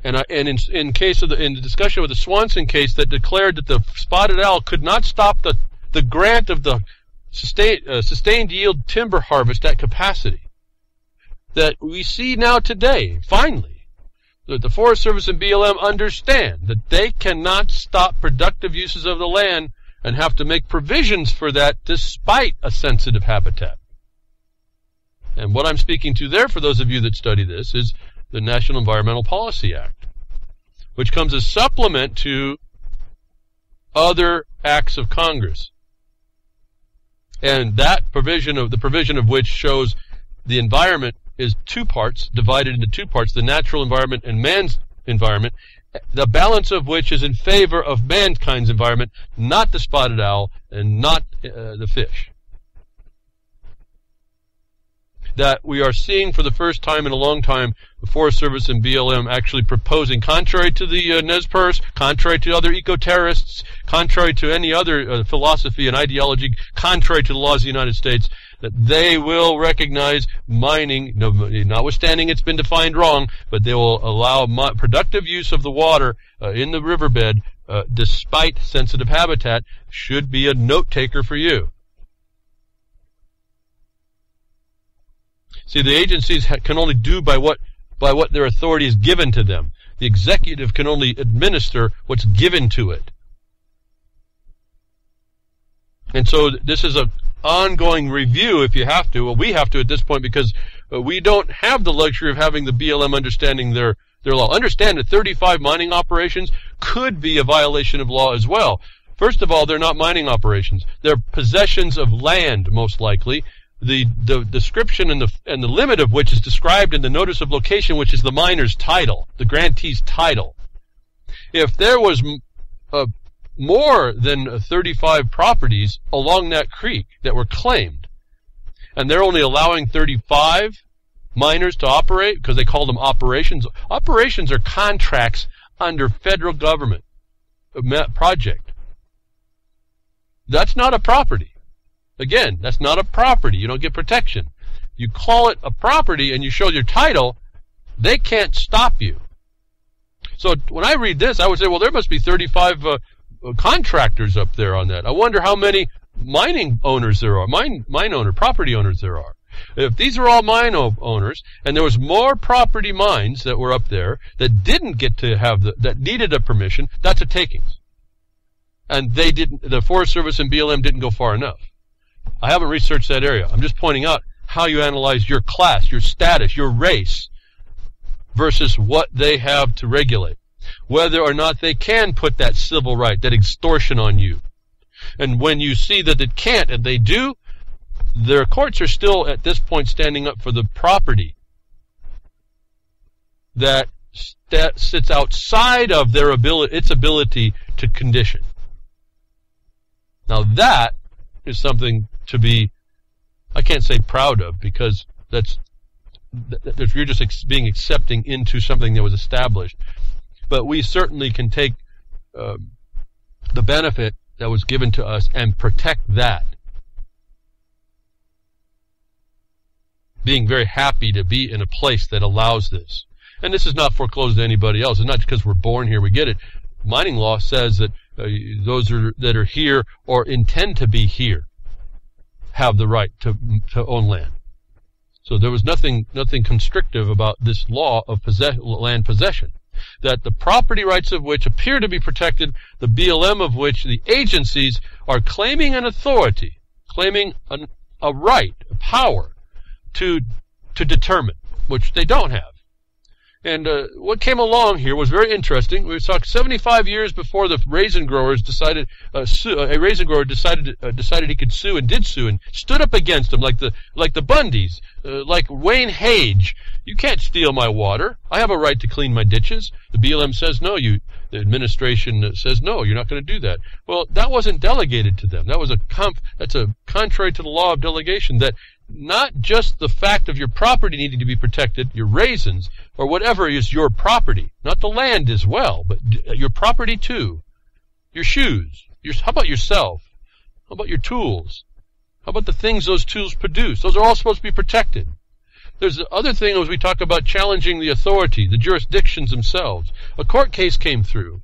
in the discussion with the Swanson case that declared that the spotted owl could not stop the grant of the sustained yield timber harvest at capacity, that we see now today, finally, that the Forest Service and BLM understand that they cannot stop productive uses of the land and have to make provisions for that despite a sensitive habitat. And what I'm speaking to there, for those of you that study this, is the National Environmental Policy Act, which comes as supplement to other acts of Congress. And that provision of which shows the environment is two parts, divided into two parts, the natural environment and man's environment, the balance of which is in favor of mankind's environment, not the spotted owl and not the fish. That we are seeing for the first time in a long time the Forest Service and BLM actually proposing, contrary to the Nez Perce, contrary to other eco-terrorists, contrary to any other philosophy and ideology, contrary to the laws of the United States, that they will recognize mining, notwithstanding it's been defined wrong, but they will allow productive use of the water in the riverbed despite sensitive habitat, should be a note taker for you. See, the agencies can only do by what their authority is given to them. The executive can only administer what's given to it. And so this is an ongoing review if you have to. Well, we have to at this point because we don't have the luxury of having the BLM understanding their law. Understand that 35 mining operations could be a violation of law as well. First of all, they're not mining operations. They're possessions of land, most likely. The description and the limit of which is described in the notice of location, which is the miner's title, the grantee's title. If there was more than 35 properties along that creek that were claimed, and they're only allowing 35 miners to operate because they call them operations. Operations are contracts under federal government project. That's not a property. Again, that's not a property. You don't get protection. You call it a property and you show your title, they can't stop you. So when I read this, I would say, well, there must be 35 contractors up there on that. I wonder how many mining owners there are, property owners there are. If these are all mine owners, and there was more property mines that were up there that didn't get to have that needed a permission, that's a takings. And the Forest Service and BLM didn't go far enough. I haven't researched that area. I'm just pointing out how you analyze your class, your status, your race, versus what they have to regulate. Whether or not they can put that civil right, that extortion on you. And when you see that it can't, and they do, their courts are still, at this point, standing up for the property that sits outside of their its ability to condition. Now that is something to be, I can't say proud of, because you're just being accepting into something that was established. But we certainly can take the benefit that was given to us and protect that. Being very happy to be in a place that allows this. And this is not foreclosed to anybody else. It's not just because we're born here we get it. Mining law says that those that are here or intend to be here have the right to own land. So there was nothing constrictive about this law of land possession. That the property rights of which appear to be protected, the BLM of which the agencies are claiming an authority, claiming a right, a power to determine, which they don't have. And what came along here was very interesting. We talked 75 years before the raisin growers decided, a raisin grower decided he could sue and did sue and stood up against them like the Bundys, like Wayne Hage. You can't steal my water. I have a right to clean my ditches. The BLM says no. The administration says no. You're not going to do that. Well, that wasn't delegated to them. That's a contrary to the law of delegation. That not just the fact of your property needing to be protected, your raisins, or whatever is your property, not the land as well, but your property too. Your shoes. How about yourself? How about your tools? How about the things those tools produce? Those are all supposed to be protected. There's the other thing as we talk about challenging the authority, the jurisdictions themselves. A court case came through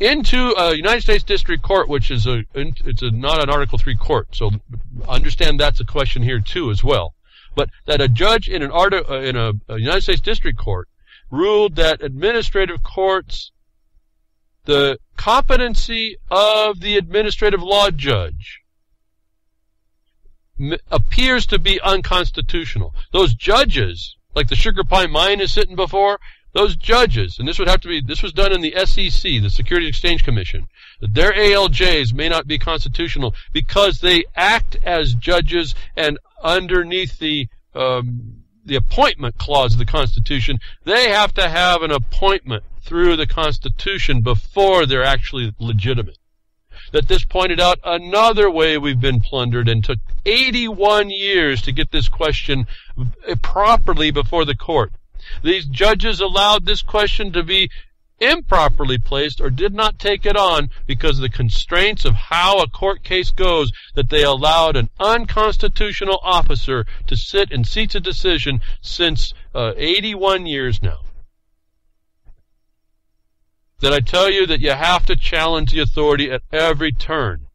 into a United States District Court, which is not an Article 3 court. So understand that's a question here too as well. But that a judge in a United States District Court ruled that administrative courts, the competency of the administrative law judge appears to be unconstitutional. Those judges, like the Sugar Pine Mine is sitting before, those judges, and this was done in the SEC, the Securities Exchange Commission, that their ALJs may not be constitutional because they act as judges, and underneath the appointment clause of the Constitution, they have to have an appointment through the Constitution before they're actually legitimate. That this pointed out another way we've been plundered, and took 81 years to get this question properly before the court. These judges allowed this question to be improperly placed, or did not take it on because of the constraints of how a court case goes, that they allowed an unconstitutional officer to sit in seats of decision since 81 years now. Did I tell you that you have to challenge the authority at every turn?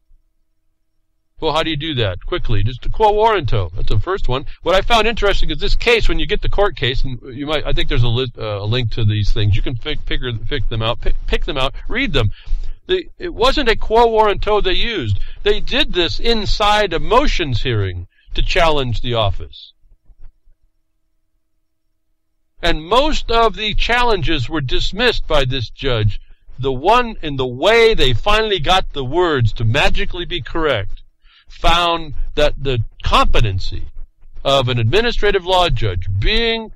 Well, how do you do that? Quickly, just a quo warranto. That's the first one. What I found interesting is this case, when you get the court case, and I think there's a link to these things. You can pick them out, read them. It wasn't a quo warranto they used. They did this inside a motions hearing to challenge the office. And most of the challenges were dismissed by this judge. The one in the way they finally got the words to magically be correct found that the competency of an administrative law judge, being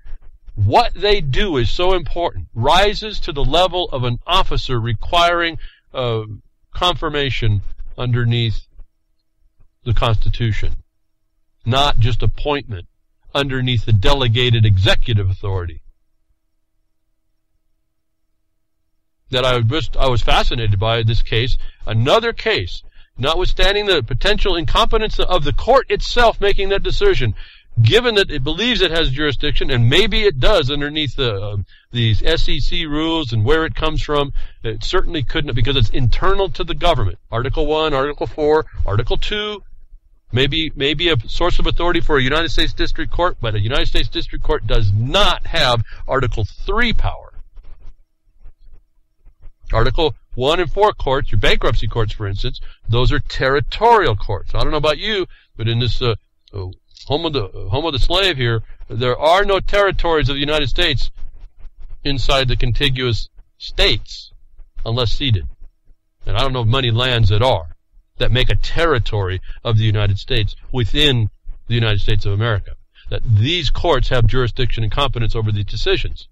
what they do is so important, rises to the level of an officer requiring confirmation underneath the Constitution, not just appointment underneath the delegated executive authority. That I was fascinated by this case. Another case, notwithstanding the potential incompetence of the court itself making that decision, given that it believes it has jurisdiction, and maybe it does underneath these SEC rules and where it comes from, it certainly couldn't, because it's internal to the government. Article 1, Article 4, Article 2, maybe a source of authority for a United States District Court, but a United States District Court does not have Article 3 power. Article 1 and 4 courts, your bankruptcy courts, for instance, those are territorial courts. I don't know about you, but in this home of the slave here, there are no territories of the United States inside the contiguous states unless ceded. And I don't know of many lands that make a territory of the United States within the United States of America. That these courts have jurisdiction and competence over these decisions.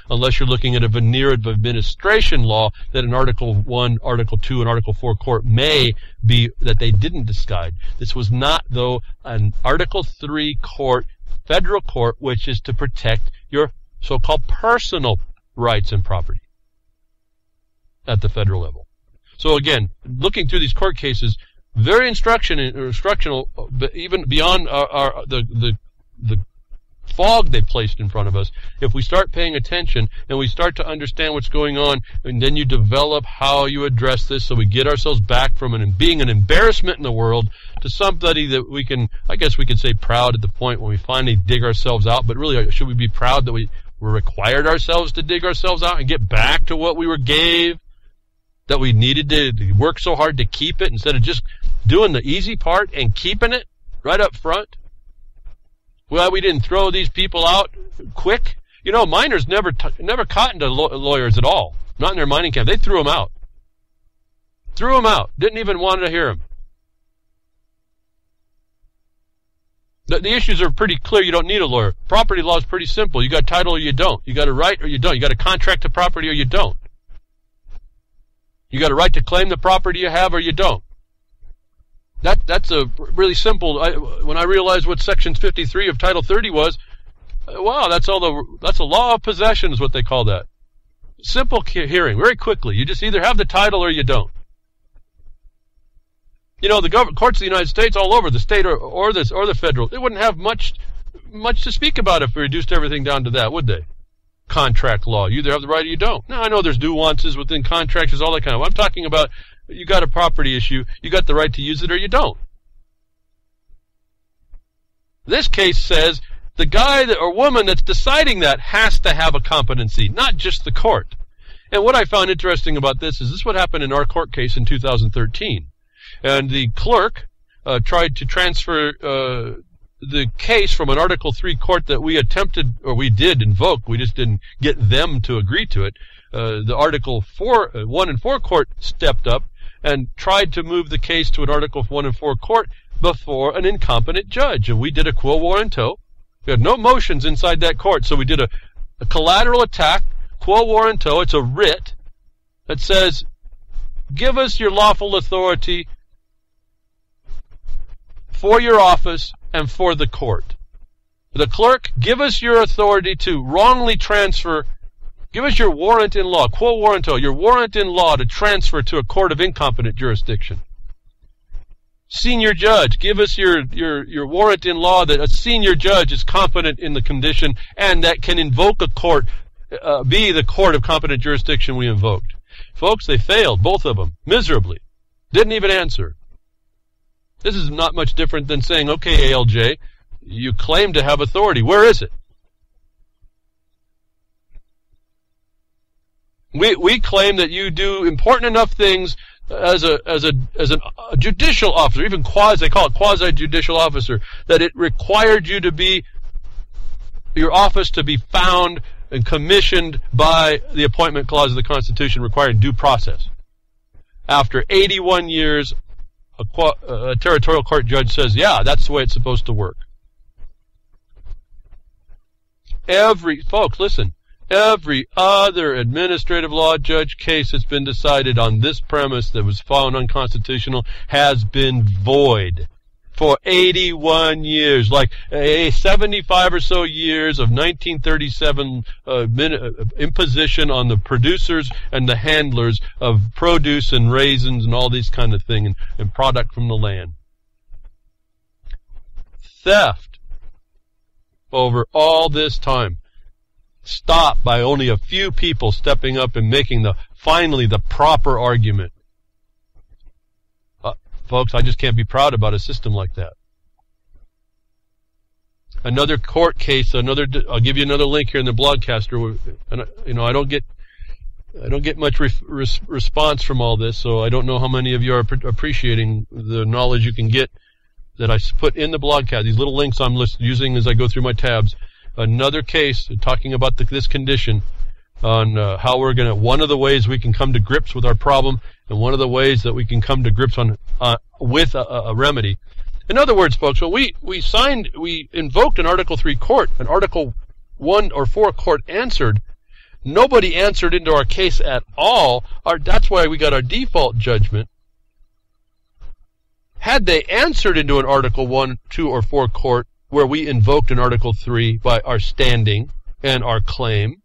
Unless you're looking at a veneer of administration law that an Article 1, Article 2, and Article 4 court may be that they didn't decide. This was not, though, an Article 3 court, federal court, which is to protect your so-called personal rights and property at the federal level. So again, looking through these court cases, very instructional, but even beyond the fog they placed in front of us. If we start paying attention and we start to understand what's going on, and then you develop how you address this, so we get ourselves back from being an embarrassment in the world to somebody that we can, I guess we could say, proud at the point when we finally dig ourselves out. But really, should we be proud that we required ourselves to dig ourselves out and get back to what we were gave, that we needed to work so hard to keep it, instead of just doing the easy part and keeping it right up front? Well, we didn't throw these people out quick. You know, miners never cottoned to lawyers at all. Not in their mining camp. They threw them out. Threw them out. Didn't even want to hear them. The issues are pretty clear. You don't need a lawyer. Property law is pretty simple. You got title or you don't. You got a right or you don't. You got a contract to property or you don't. You got a right to claim the property you have or you don't. That's a really simple. When I realized what Section 53 of Title 30 was, wow, that's a law of possession is what they call that. Simple hearing, very quickly. You just either have the title or you don't. You know, the courts of the United States, all over the state or the federal, they wouldn't have much to speak about if we reduced everything down to that, would they? Contract law. You either have the right or you don't. Now, I know there's nuances within contracts, there's all that kind of. I'm talking about, you got a property issue, you got the right to use it or you don't. This case says the guy or woman that's deciding that has to have a competency, not just the court. And what I found interesting about this is what happened in our court case in 2013. And the clerk tried to transfer the case from an Article 3 court that we attempted, or we did invoke, we just didn't get them to agree to it. The Article 1 and 4 court stepped up and tried to move the case to an Article 1 and 4 court before an incompetent judge. And we did a quo warranto. We had no motions inside that court, so we did a collateral attack, quo warranto. It's a writ that says, give us your lawful authority for your office and for the court. The clerk, give us your authority to wrongly transfer. Give us your warrant in law, quo warranto, your warrant in law to transfer to a court of incompetent jurisdiction. Senior judge, give us your warrant in law that a senior judge is competent in the condition and that can invoke a court, be the court of competent jurisdiction we invoked. Folks, they failed, both of them, miserably. Didn't even answer. This is not much different than saying, okay, ALJ, you claim to have authority. Where is it? We claim that you do important enough things as a judicial officer, even they call it quasi-judicial officer, that it required you to be, your office to be found and commissioned by the appointment clause of the Constitution requiring due process. After 81 years, a territorial court judge says, yeah, that's the way it's supposed to work. Folks, listen, every other administrative law judge case that's been decided on this premise that was found unconstitutional has been void for 81 years, like 75 or so years of 1937 imposition on the producers and the handlers of produce and raisins and all these kind of things and product from the land. Theft over all this time, stopped by only a few people stepping up and making finally the proper argument. Folks, I just can't be proud about a system like that. Another court case, I'll give you another link here in the broadcaster. And I don't get much response from all this, so I don't know how many of you are appreciating the knowledge you can get that I put in the broadcast. These little links I'm using as I go through my tabs. Another case talking about this condition on how one of the ways we can come to grips with our problem and one of the ways that we can come to grips with a remedy. In other words, folks, when we invoked an Article 3 court, an Article 1 or 4 court answered. Nobody answered into our case at all. That's why we got our default judgment. Had they answered into an Article 1, 2, or 4 court where we invoked an Article 3 by our standing and our claim,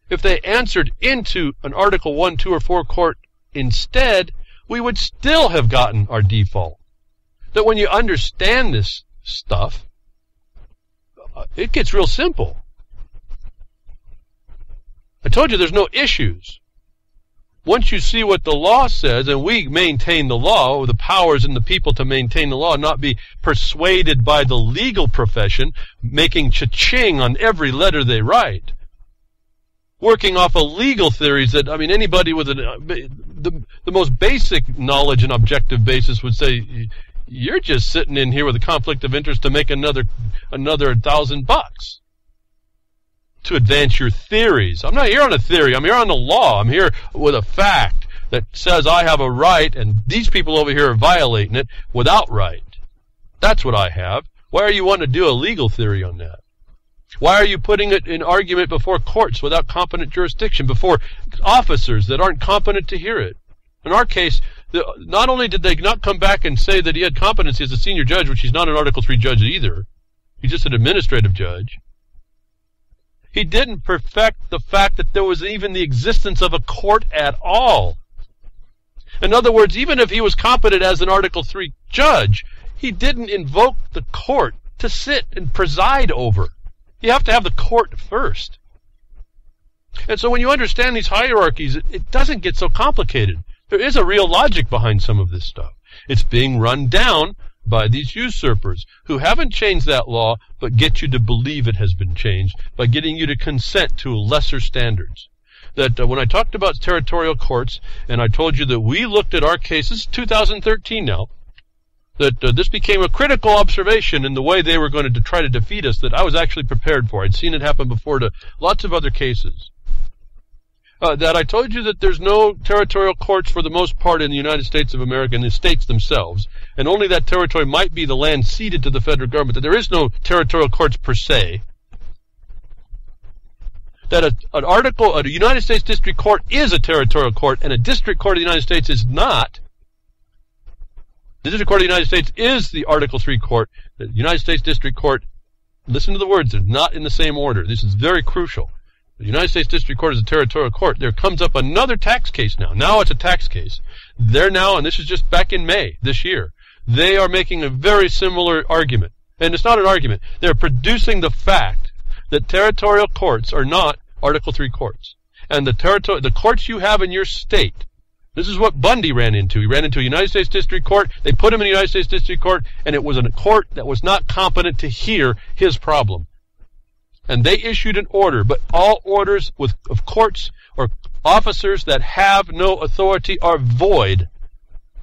if they answered into an Article 1, 2, or 4 court instead, we would still have gotten our default. That when you understand this stuff, it gets real simple. I told you there's no issues. Once you see what the law says, and we maintain the law, or the powers and the people to maintain the law, not be persuaded by the legal profession, making cha-ching on every letter they write, working off of legal theories that, anybody with the most basic knowledge and objective basis would say, you're just sitting in here with a conflict of interest to make another $1,000 to advance your theories. I'm not here on a theory. I'm here on the law. I'm here with a fact that says I have a right, and these people over here are violating it without right. That's what I have. Why are you wanting to do a legal theory on that? Why are you putting it in argument before courts without competent jurisdiction, before officers that aren't competent to hear it? In our case, not only did they not come back and say that he had competency as a senior judge, which he's not an Article 3 judge either, he's just an administrative judge, he didn't perfect the fact that there was even the existence of a court at all. In other words, even if he was competent as an Article 3 judge, he didn't invoke the court to sit and preside over. You have to have the court first. And so when you understand these hierarchies, it doesn't get so complicated. There is a real logic behind some of this stuff. It's being run down by these usurpers who haven't changed that law, but get you to believe it has been changed by getting you to consent to lesser standards. That when I talked about territorial courts, and I told you that we looked at our cases, 2013 now, that this became a critical observation in the way they were going to try to defeat us that I was actually prepared for. I'd seen it happen before to lots of other cases. That I told you that there's no territorial courts for the most part in the United States of America, in the states themselves, and only that territory might be the land ceded to the federal government, that there is no territorial courts per se, that a United States District Court is a territorial court, and a District Court of the United States is not. The District Court of the United States is the Article III court. The United States District Court, listen to the words, they're not in the same order. This is very crucial. The United States District Court is a territorial court. There comes up another tax case now. Now it's a tax case. They're now, and this is just back in May this year, they are making a very similar argument. And it's not an argument. They're producing the fact that territorial courts are not Article III courts. And the courts you have in your state, this is what Bundy ran into. He ran into a United States District Court. They put him in the United States District Court, and it was a court that was not competent to hear his problem. And they issued an order, but all orders of courts or officers that have no authority are void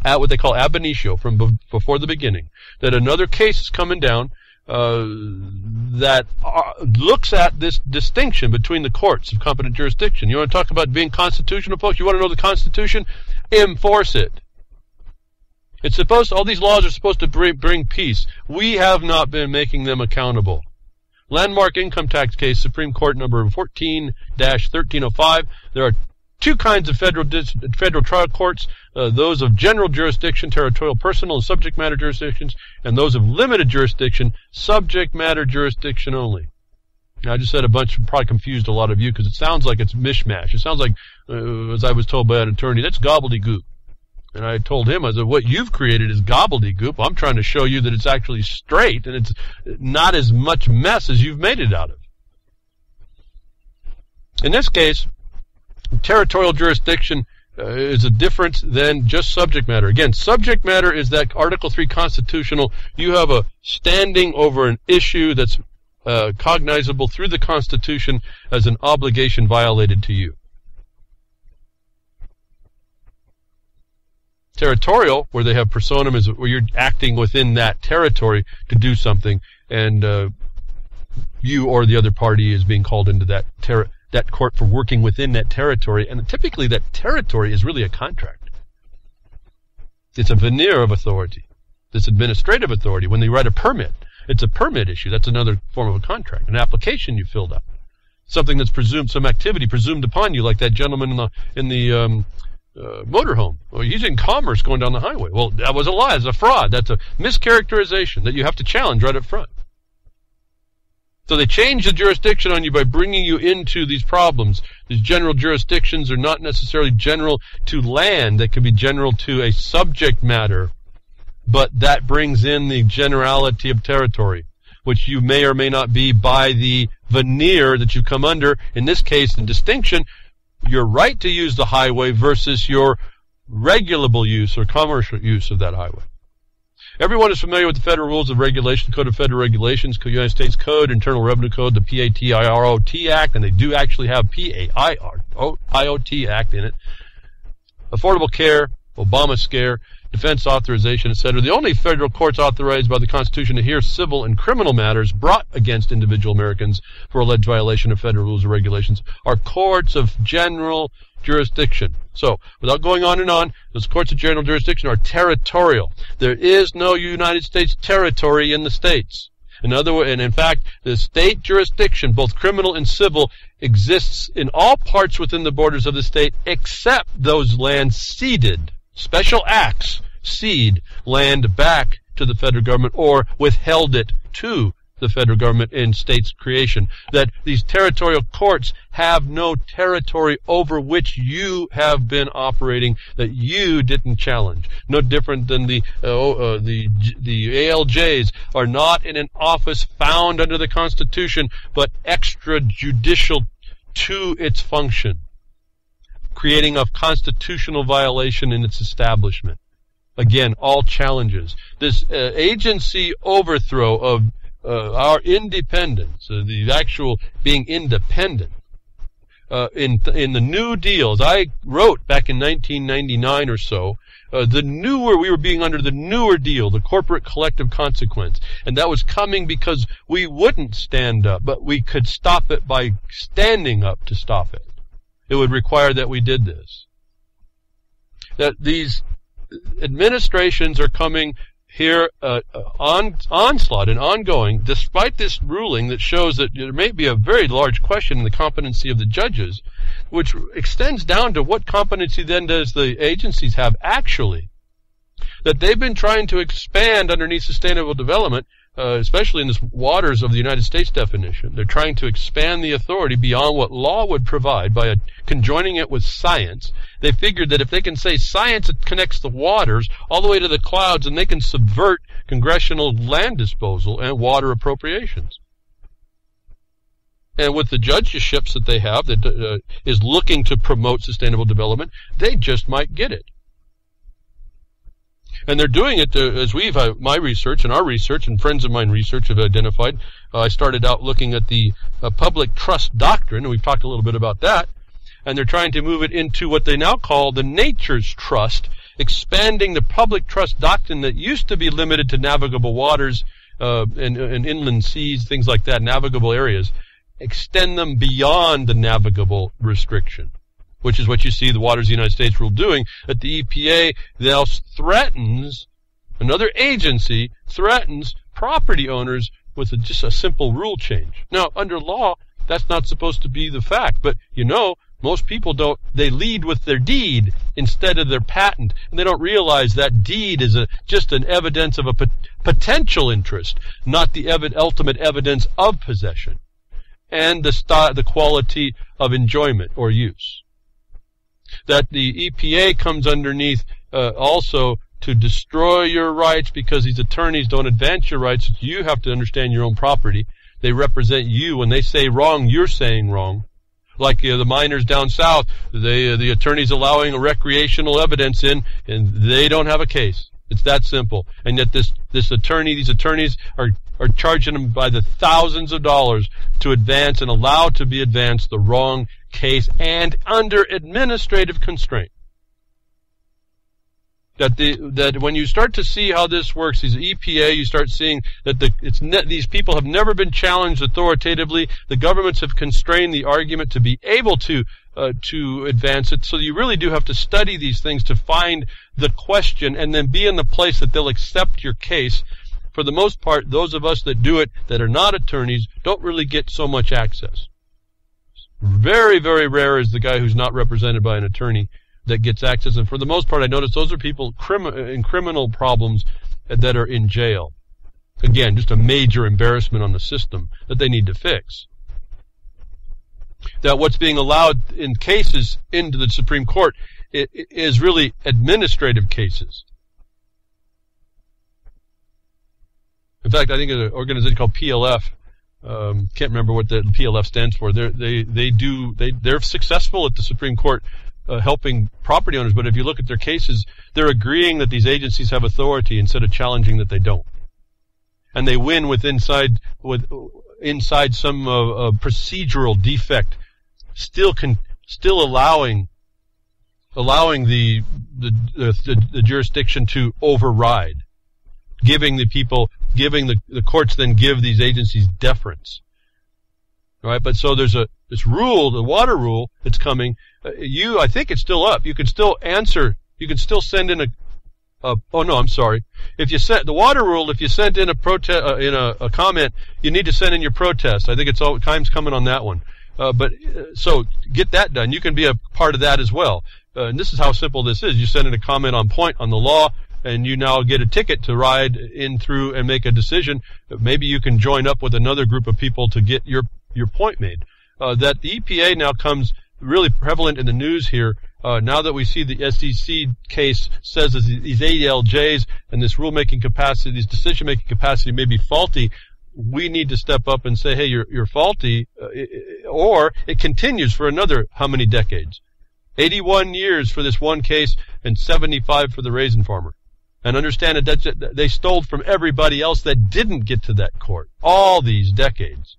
at what they call ab initio, from before the beginning. That another case is coming down that looks at this distinction between the courts of competent jurisdiction. You want to talk about being constitutional, folks? You want to know the Constitution? Enforce it. It's supposed. All these laws are supposed to bring peace. We have not been making them accountable. Landmark income tax case, Supreme Court number 14-1305. There are two kinds of federal trial courts, those of general jurisdiction, territorial, personal, and subject matter jurisdictions, and those of limited jurisdiction, subject matter jurisdiction only. Now, I just said a bunch, probably confused a lot of you because it sounds like it's mishmash. It sounds like, as I was told by an attorney, that's gobbledygook. And I told him, I said, what you've created is gobbledygook. I'm trying to show you that it's actually straight and it's not as much mess as you've made it out of. In this case, territorial jurisdiction is a difference than just subject matter. Again, subject matter is that Article III constitutional. You have a standing over an issue that's cognizable through the Constitution as an obligation violated to you. Territorial, where they have personam, is where you're acting within that territory to do something, and you or the other party is being called into that court for working within that territory, and typically that territory is really a contract. It's a veneer of authority. This administrative authority, when they write a permit, it's a permit issue. That's another form of a contract, an application you filled out, something that's presumed, some activity presumed upon you, like that gentleman in the motorhome. Well, he's in commerce going down the highway. Well, that was a lie. It's a fraud. That's a mischaracterization that you have to challenge right up front. So they change the jurisdiction on you by bringing you into these problems. These general jurisdictions are not necessarily general to land. They can be general to a subject matter, but that brings in the generality of territory, which you may or may not be by the veneer that you come under. In this case, the distinction, your right to use the highway versus your regulable use or commercial use of that highway. Everyone is familiar with the Federal Rules of Regulation, Code of Federal Regulations, United States Code, Internal Revenue Code, the PATIROT Act, and they do actually have PAIROT Act in it. Affordable Care, Obamacare, Defense Authorization, etc. The only federal courts authorized by the Constitution to hear civil and criminal matters brought against individual Americans for alleged violation of federal rules or regulations are courts of general jurisdiction. So, without going on and on, those courts of general jurisdiction are territorial. There is no United States territory in the states. And in fact, the state jurisdiction, both criminal and civil, exists in all parts within the borders of the state except those lands ceded. Special acts cede land back to the federal government or withheld it to the federal government in states' creation. That these territorial courts have no territory over which you have been operating that you didn't challenge. No different than the ALJs are not in an office found under the Constitution, but extrajudicial to its function, creating a constitutional violation in its establishment. Again, all challenges. This agency overthrow of our independence, the actual being independent, in the New Deal, as I wrote back in 1999 or so, we were being under the newer deal, the corporate collective consequence. And that was coming because we wouldn't stand up, but we could stop it by standing up to stop it. It would require that we did this. That these administrations are coming here onslaught and ongoing, despite this ruling that shows that there may be a very large question in the competency of the judges, which extends down to what competency then does the agencies have actually. That they've been trying to expand underneath sustainable development, especially in the waters of the United States definition. They're trying to expand the authority beyond what law would provide by conjoining it with science. They figured that if they can say science connects the waters all the way to the clouds, and they can subvert congressional land disposal and water appropriations. And with the judgeships that they have that is looking to promote sustainable development, they just might get it. And they're doing it as my research and our research and friends of mine research have identified. I started out looking at the public trust doctrine, and we've talked a little bit about that. And they're trying to move it into what they now call the nature's trust, expanding the public trust doctrine that used to be limited to navigable waters and inland seas, things like that, navigable areas, extend them beyond the navigable restriction, which is what you see the Waters of the United States rule doing, that the EPA now threatens, another agency threatens property owners with just a simple rule change. Now, under law, that's not supposed to be the fact, but most people don't. They lead with their deed instead of their patent, and they don't realize that deed is just an evidence of a potential interest, not the ultimate evidence of possession, and the quality of enjoyment or use. That the EPA comes underneath also to destroy your rights because these attorneys don't advance your rights. You have to understand your own property. They represent you. When they say wrong, you're saying wrong. Like the miners down south, the attorneys allowing recreational evidence in, and they don't have a case. It's that simple. And yet these attorneys are charging them by the thousands of dollars to advance and allow to be advanced the wrong case and under administrative constraint. That when you start to see how this works, these EPA, you start seeing that these people have never been challenged authoritatively. The governments have constrained the argument to be able to advance it. So you really do have to study these things to find the question and then be in the place that they'll accept your case. For the most part, those of us that do it that are not attorneys don't really get so much access. Very, very rare is the guy who's not represented by an attorney that gets access. And for the most part, I notice those are people in criminal problems that are in jail. Again, just a major embarrassment on the system that they need to fix. That what's being allowed in cases into the Supreme Court is really administrative cases. In fact, I think an organization called PLF, can't remember what the PLF stands for. They're successful at the Supreme Court helping property owners, but if you look at their cases, they're agreeing that these agencies have authority instead of challenging that they don't. And they win inside some procedural defect, still allowing the jurisdiction to override, giving the courts then give these agencies deference. All right, but so there's this rule, the water rule that's coming. I think it's still up. You can still answer. You can still send in If you sent the water rule, if you sent in a protest a comment, you need to send in your protest. I think it's all time's coming on that one. So get that done. You can be a part of that as well. And this is how simple this is. You send in a comment on point on the law, and you now get a ticket to ride in through and make a decision. Maybe you can join up with another group of people to get your point made. That the EPA now comes really prevalent in the news here. Now that we see the SEC case says that these ALJs and this rulemaking capacity, this decision-making capacity may be faulty, we need to step up and say, hey, you're faulty, or it continues for another how many decades? 81 years for this one case and 75 for the raisin farmer. And understand that they stole from everybody else that didn't get to that court all these decades.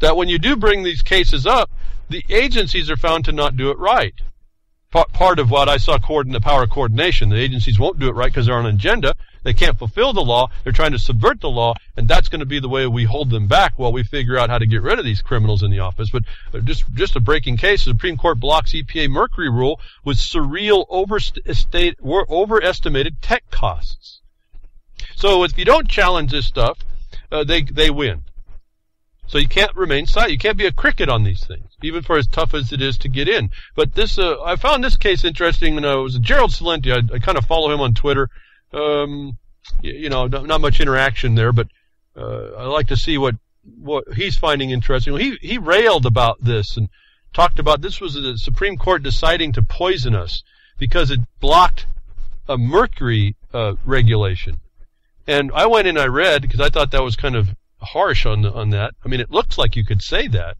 That when you do bring these cases up, the agencies are found to not do it right. part of what I saw the power of coordination. The agencies won't do it right because they're on an agenda. They can't fulfill the law. They're trying to subvert the law, and that's going to be the way we hold them back while we figure out how to get rid of these criminals in the office. But just a breaking case, the Supreme Court blocks EPA mercury rule with surreal overestimated tech costs. So if you don't challenge this stuff, they win. So you can't remain silent. You can't be a cricket on these things, even for as tough as it is to get in. But this, I found this case interesting. It was Gerald Celente. I kind of follow him on Twitter. Not much interaction there, but I like to see what he's finding interesting. He railed about this and talked about this was the Supreme Court deciding to poison us because it blocked a mercury regulation. And I went in and I read, because I thought that was kind of harsh on that. I mean, it looks like you could say that,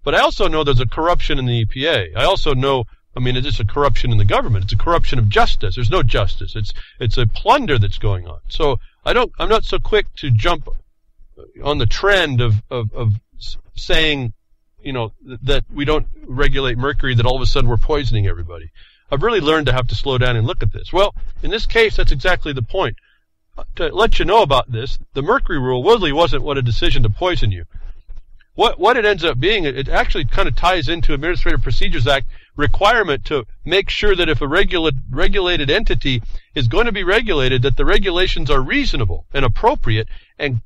but I also know there's a corruption in the EPA. I also know, it's just a corruption in the government. It's a corruption of justice. There's no justice. It's a plunder that's going on. So I'm not so quick to jump on the trend of saying, that we don't regulate mercury, that all of a sudden we're poisoning everybody. I've really learned to have to slow down and look at this. Well, in this case, that's exactly the point. To let you know about this, the mercury rule really wasn't a decision to poison you. What it ends up being, it actually kind of ties into Administrative Procedures Act requirement to make sure that if a regulated entity is going to be regulated, that the regulations are reasonable and appropriate and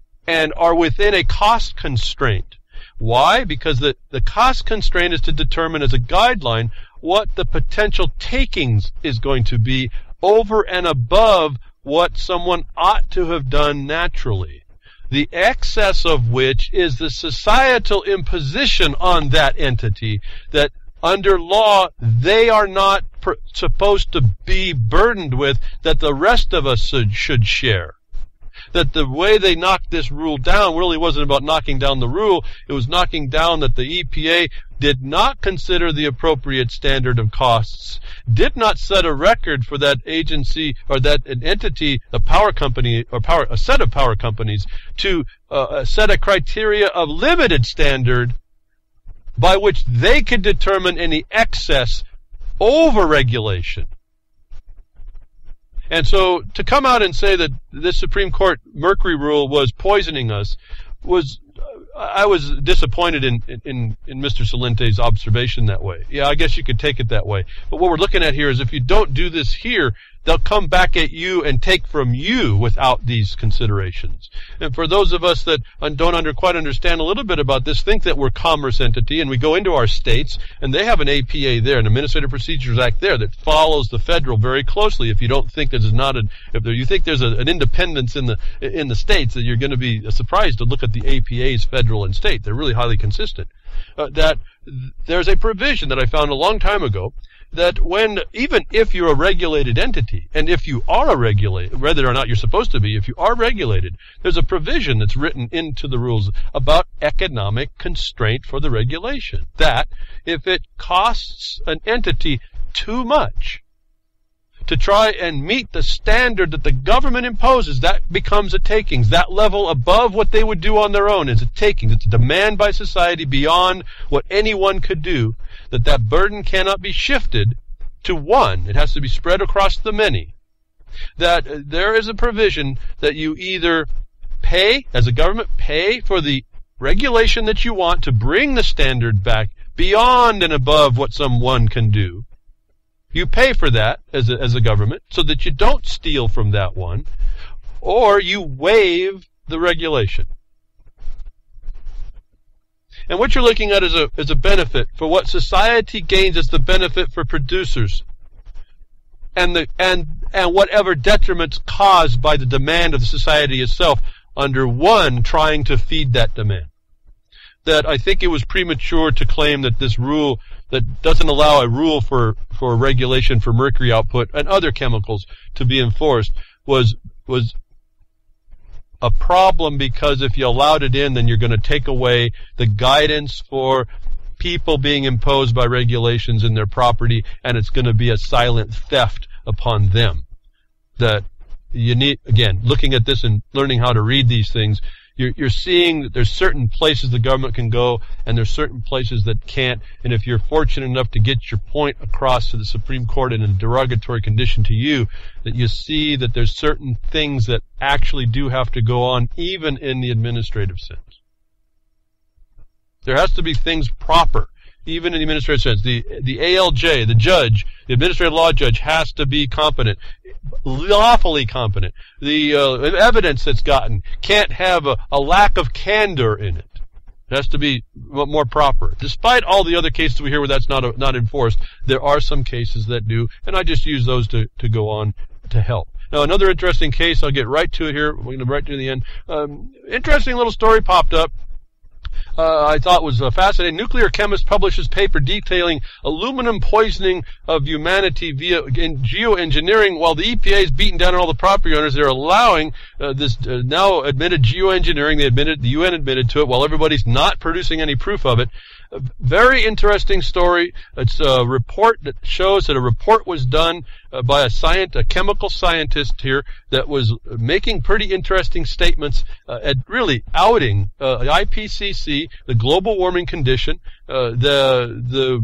are within a cost constraint. Why? Because the cost constraint is to determine as a guideline what the potential takings is going to be over and above what someone ought to have done naturally, the excess of which is the societal imposition on that entity that under law they are not supposed to be burdened with, that the rest of us should share. That the way they knocked this rule down really wasn't about knocking down the rule, it was knocking down that the EPA did not consider the appropriate standard of costs, did not set a record for that agency or that an entity, a power company or a set of power companies to set a criteria of limited standard by which they could determine any excess over regulation. And so to come out and say that this Supreme Court mercury rule was poisoning us I was disappointed in Mr. Celente's observation that way. Yeah, I guess you could take it that way. But what we're looking at here is if you don't do this here, they'll come back at you and take from you without these considerations. And for those of us that don't quite understand a little bit about this, think that we're a commerce entity and we go into our states and they have an APA there, an Administrative Procedures Act there that follows the federal very closely. If you don't think that if you think there's an independence in the states, that you're going to be surprised to look at the APAs federal and state. They're really highly consistent. That there's a provision that I found a long time ago that even if you're a regulated entity, and if you are a regulated, whether or not you're supposed to be, if you are regulated, there's a provision that's written into the rules about economic constraint for the regulation. That if it costs an entity too much to try and meet the standard that the government imposes, that becomes a takings. That level above what they would do on their own is a takings. It's a demand by society beyond what anyone could do, that burden cannot be shifted to one. It has to be spread across the many. That there is a provision that you either pay, as a government, pay for the regulation that you want to bring the standard back beyond and above what someone can do. You pay for that as a government so that you don't steal from that one, or you waive the regulation. And what you're looking at is a benefit for what society gains as the benefit for producers, and whatever detriments caused by the demand of the society itself under one trying to feed that demand. That I think it was premature to claim that this rule that doesn't allow a rule for regulation for mercury output and other chemicals to be enforced was a problem, because if you allowed it in, then you're going to take away the guidance for people being imposed by regulations in their property, and it's going to be a silent theft upon them. That you need, again, looking at this and learning how to read these things, you're seeing that there's certain places the government can go and there's certain places that can't. And if you're fortunate enough to get your point across to the Supreme Court in a derogatory condition to you, that you see that there's certain things that actually do have to go on even in the administrative sense. There has to be things proper, even in the administrative sense. The ALJ, the judge, the administrative law judge has to be competent, lawfully competent. The evidence that's gotten can't have a lack of candor in it. It has to be more proper. Despite all the other cases we hear where that's not enforced, there are some cases that do, and I just use those to go on to help. Now, another interesting case, I'll get right to it here. We're going to right to the end. Interesting little story popped up. I thought was fascinating. Nuclear chemist publishes paper detailing aluminum poisoning of humanity via geoengineering. While the EPA is beating down on all the property owners, they're allowing this now admitted geoengineering. The UN admitted to it, while everybody's not producing any proof of it. A very interesting story. It's a report that shows that a report was done by a chemical scientist here that was making pretty interesting statements at really outing IPCC, the global warming condition, the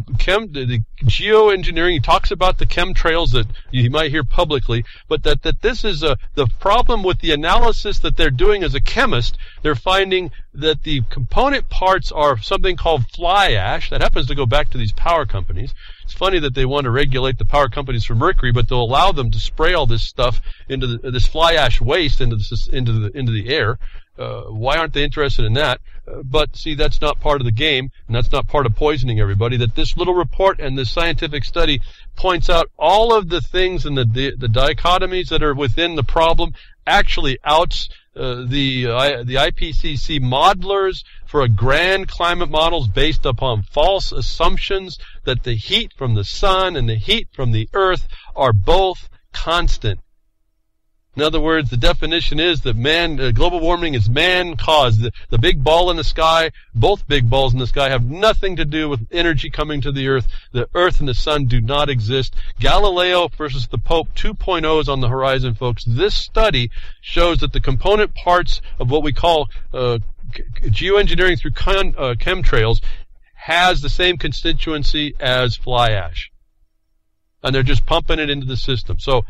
geoengineering. He talks about the chemtrails that you might hear publicly, but that this is the problem with the analysis that they're doing as a chemist. They're finding that the component parts are something called fly ash. That happens to go back to these power companies. It's funny that they want to regulate the power companies for mercury, but they'll allow them to spray all this stuff into this fly ash waste into the air. Why aren't they interested in that? But see, that's not part of the game, and that's not part of poisoning everybody. That this little report and this scientific study points out all of the things and the dichotomies that are within the problem actually outs the IPCC modelers for a grand climate models based upon false assumptions that the heat from the sun and the heat from the earth are both constant. In other words, the definition is that global warming is man-caused. The big ball in the sky, both big balls in the sky, have nothing to do with energy coming to the earth. The earth and the sun do not exist. Galileo versus the Pope 2.0 is on the horizon, folks. This study shows that the component parts of what we call geoengineering through chemtrails has the same constituency as fly ash. And they're just pumping it into the system. So,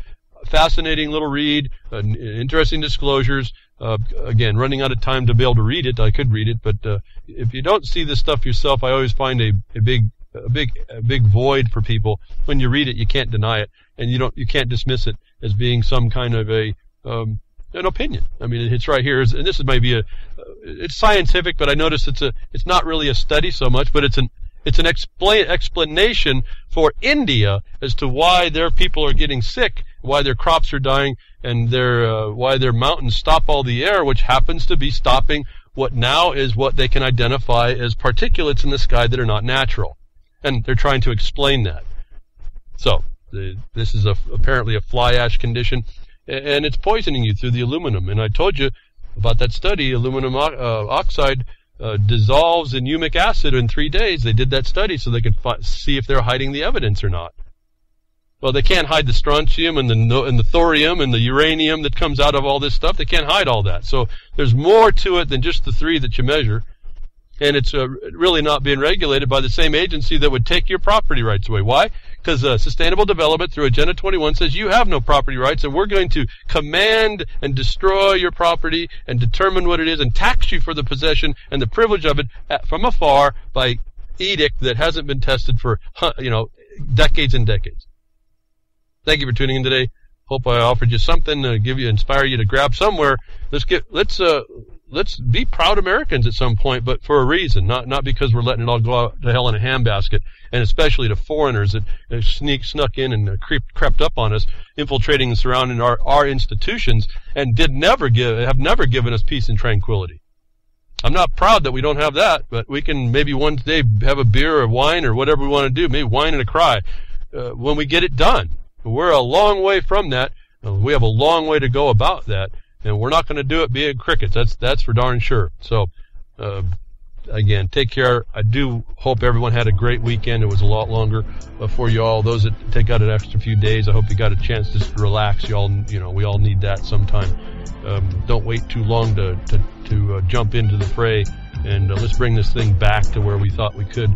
fascinating little read, interesting disclosures. Again, running out of time to be able to read it. I could read it, but if you don't see this stuff yourself, I always find a big void for people. When you read it, you can't deny it, and you can't dismiss it as being some kind of an opinion. I mean, it's right here, and this might be it's scientific, but I notice it's not really a study so much, but it's an explanation for India as to why their people are getting sick, why their crops are dying, and why their mountains stop all the air, which happens to be stopping what now is what they can identify as particulates in the sky that are not natural. And they're trying to explain that. So, this is apparently a fly ash condition, and it's poisoning you through the aluminum. And I told you about that study, aluminum oxide dissolves in humic acid in 3 days. They did that study so they could see if they're hiding the evidence or not. Well, they can't hide the strontium and the thorium and the uranium that comes out of all this stuff. They can't hide all that. So there's more to it than just the 3 that you measure. And it's really not being regulated by the same agency that would take your property rights away. Why? Because Sustainable Development through Agenda 21 says you have no property rights, and we're going to command and destroy your property and determine what it is and tax you for the possession and the privilege of it from afar by edict that hasn't been tested for decades and decades. Thank you for tuning in today. Hope I offered you something to inspire you to grab somewhere. Let's be proud Americans at some point, but for a reason, not because we're letting it all go out to hell in a handbasket, and especially to foreigners that snuck in and crept up on us, infiltrating and surrounding our institutions, and have never given us peace and tranquility. I'm not proud that we don't have that, but we can maybe one day have a beer or wine or whatever we want to do, maybe wine and a cry, when we get it done. We're a long way from that. We have a long way to go about that, and we're not going to do it being crickets. That's for darn sure. So, again, take care. I do hope everyone had a great weekend. It was a lot longer for you all. Those that take out an extra few days, I hope you got a chance just to relax. We all need that sometime. Don't wait too long to jump into the fray, and let's bring this thing back to where we thought we could.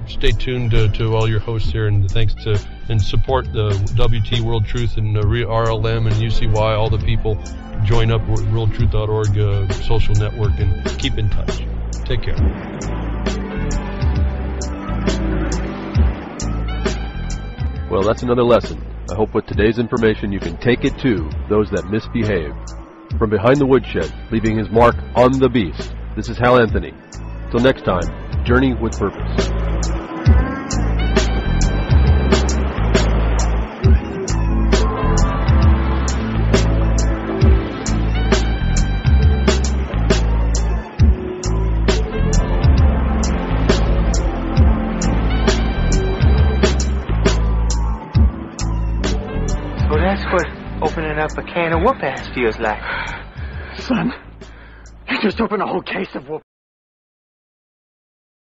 Stay tuned to all your hosts here, and thanks to and support the WT World Truth and RLM and UCY, all the people. Join up worldtruth.org social network and keep in touch. Take care. Well, that's another lesson. I hope with today's information you can take it to those that misbehave. From behind the woodshed, leaving his mark on the beast, this is Hal Anthony. Till next time, journey with purpose. Opening up a can of whoop-ass feels like. Son, you just opened a whole case of whoop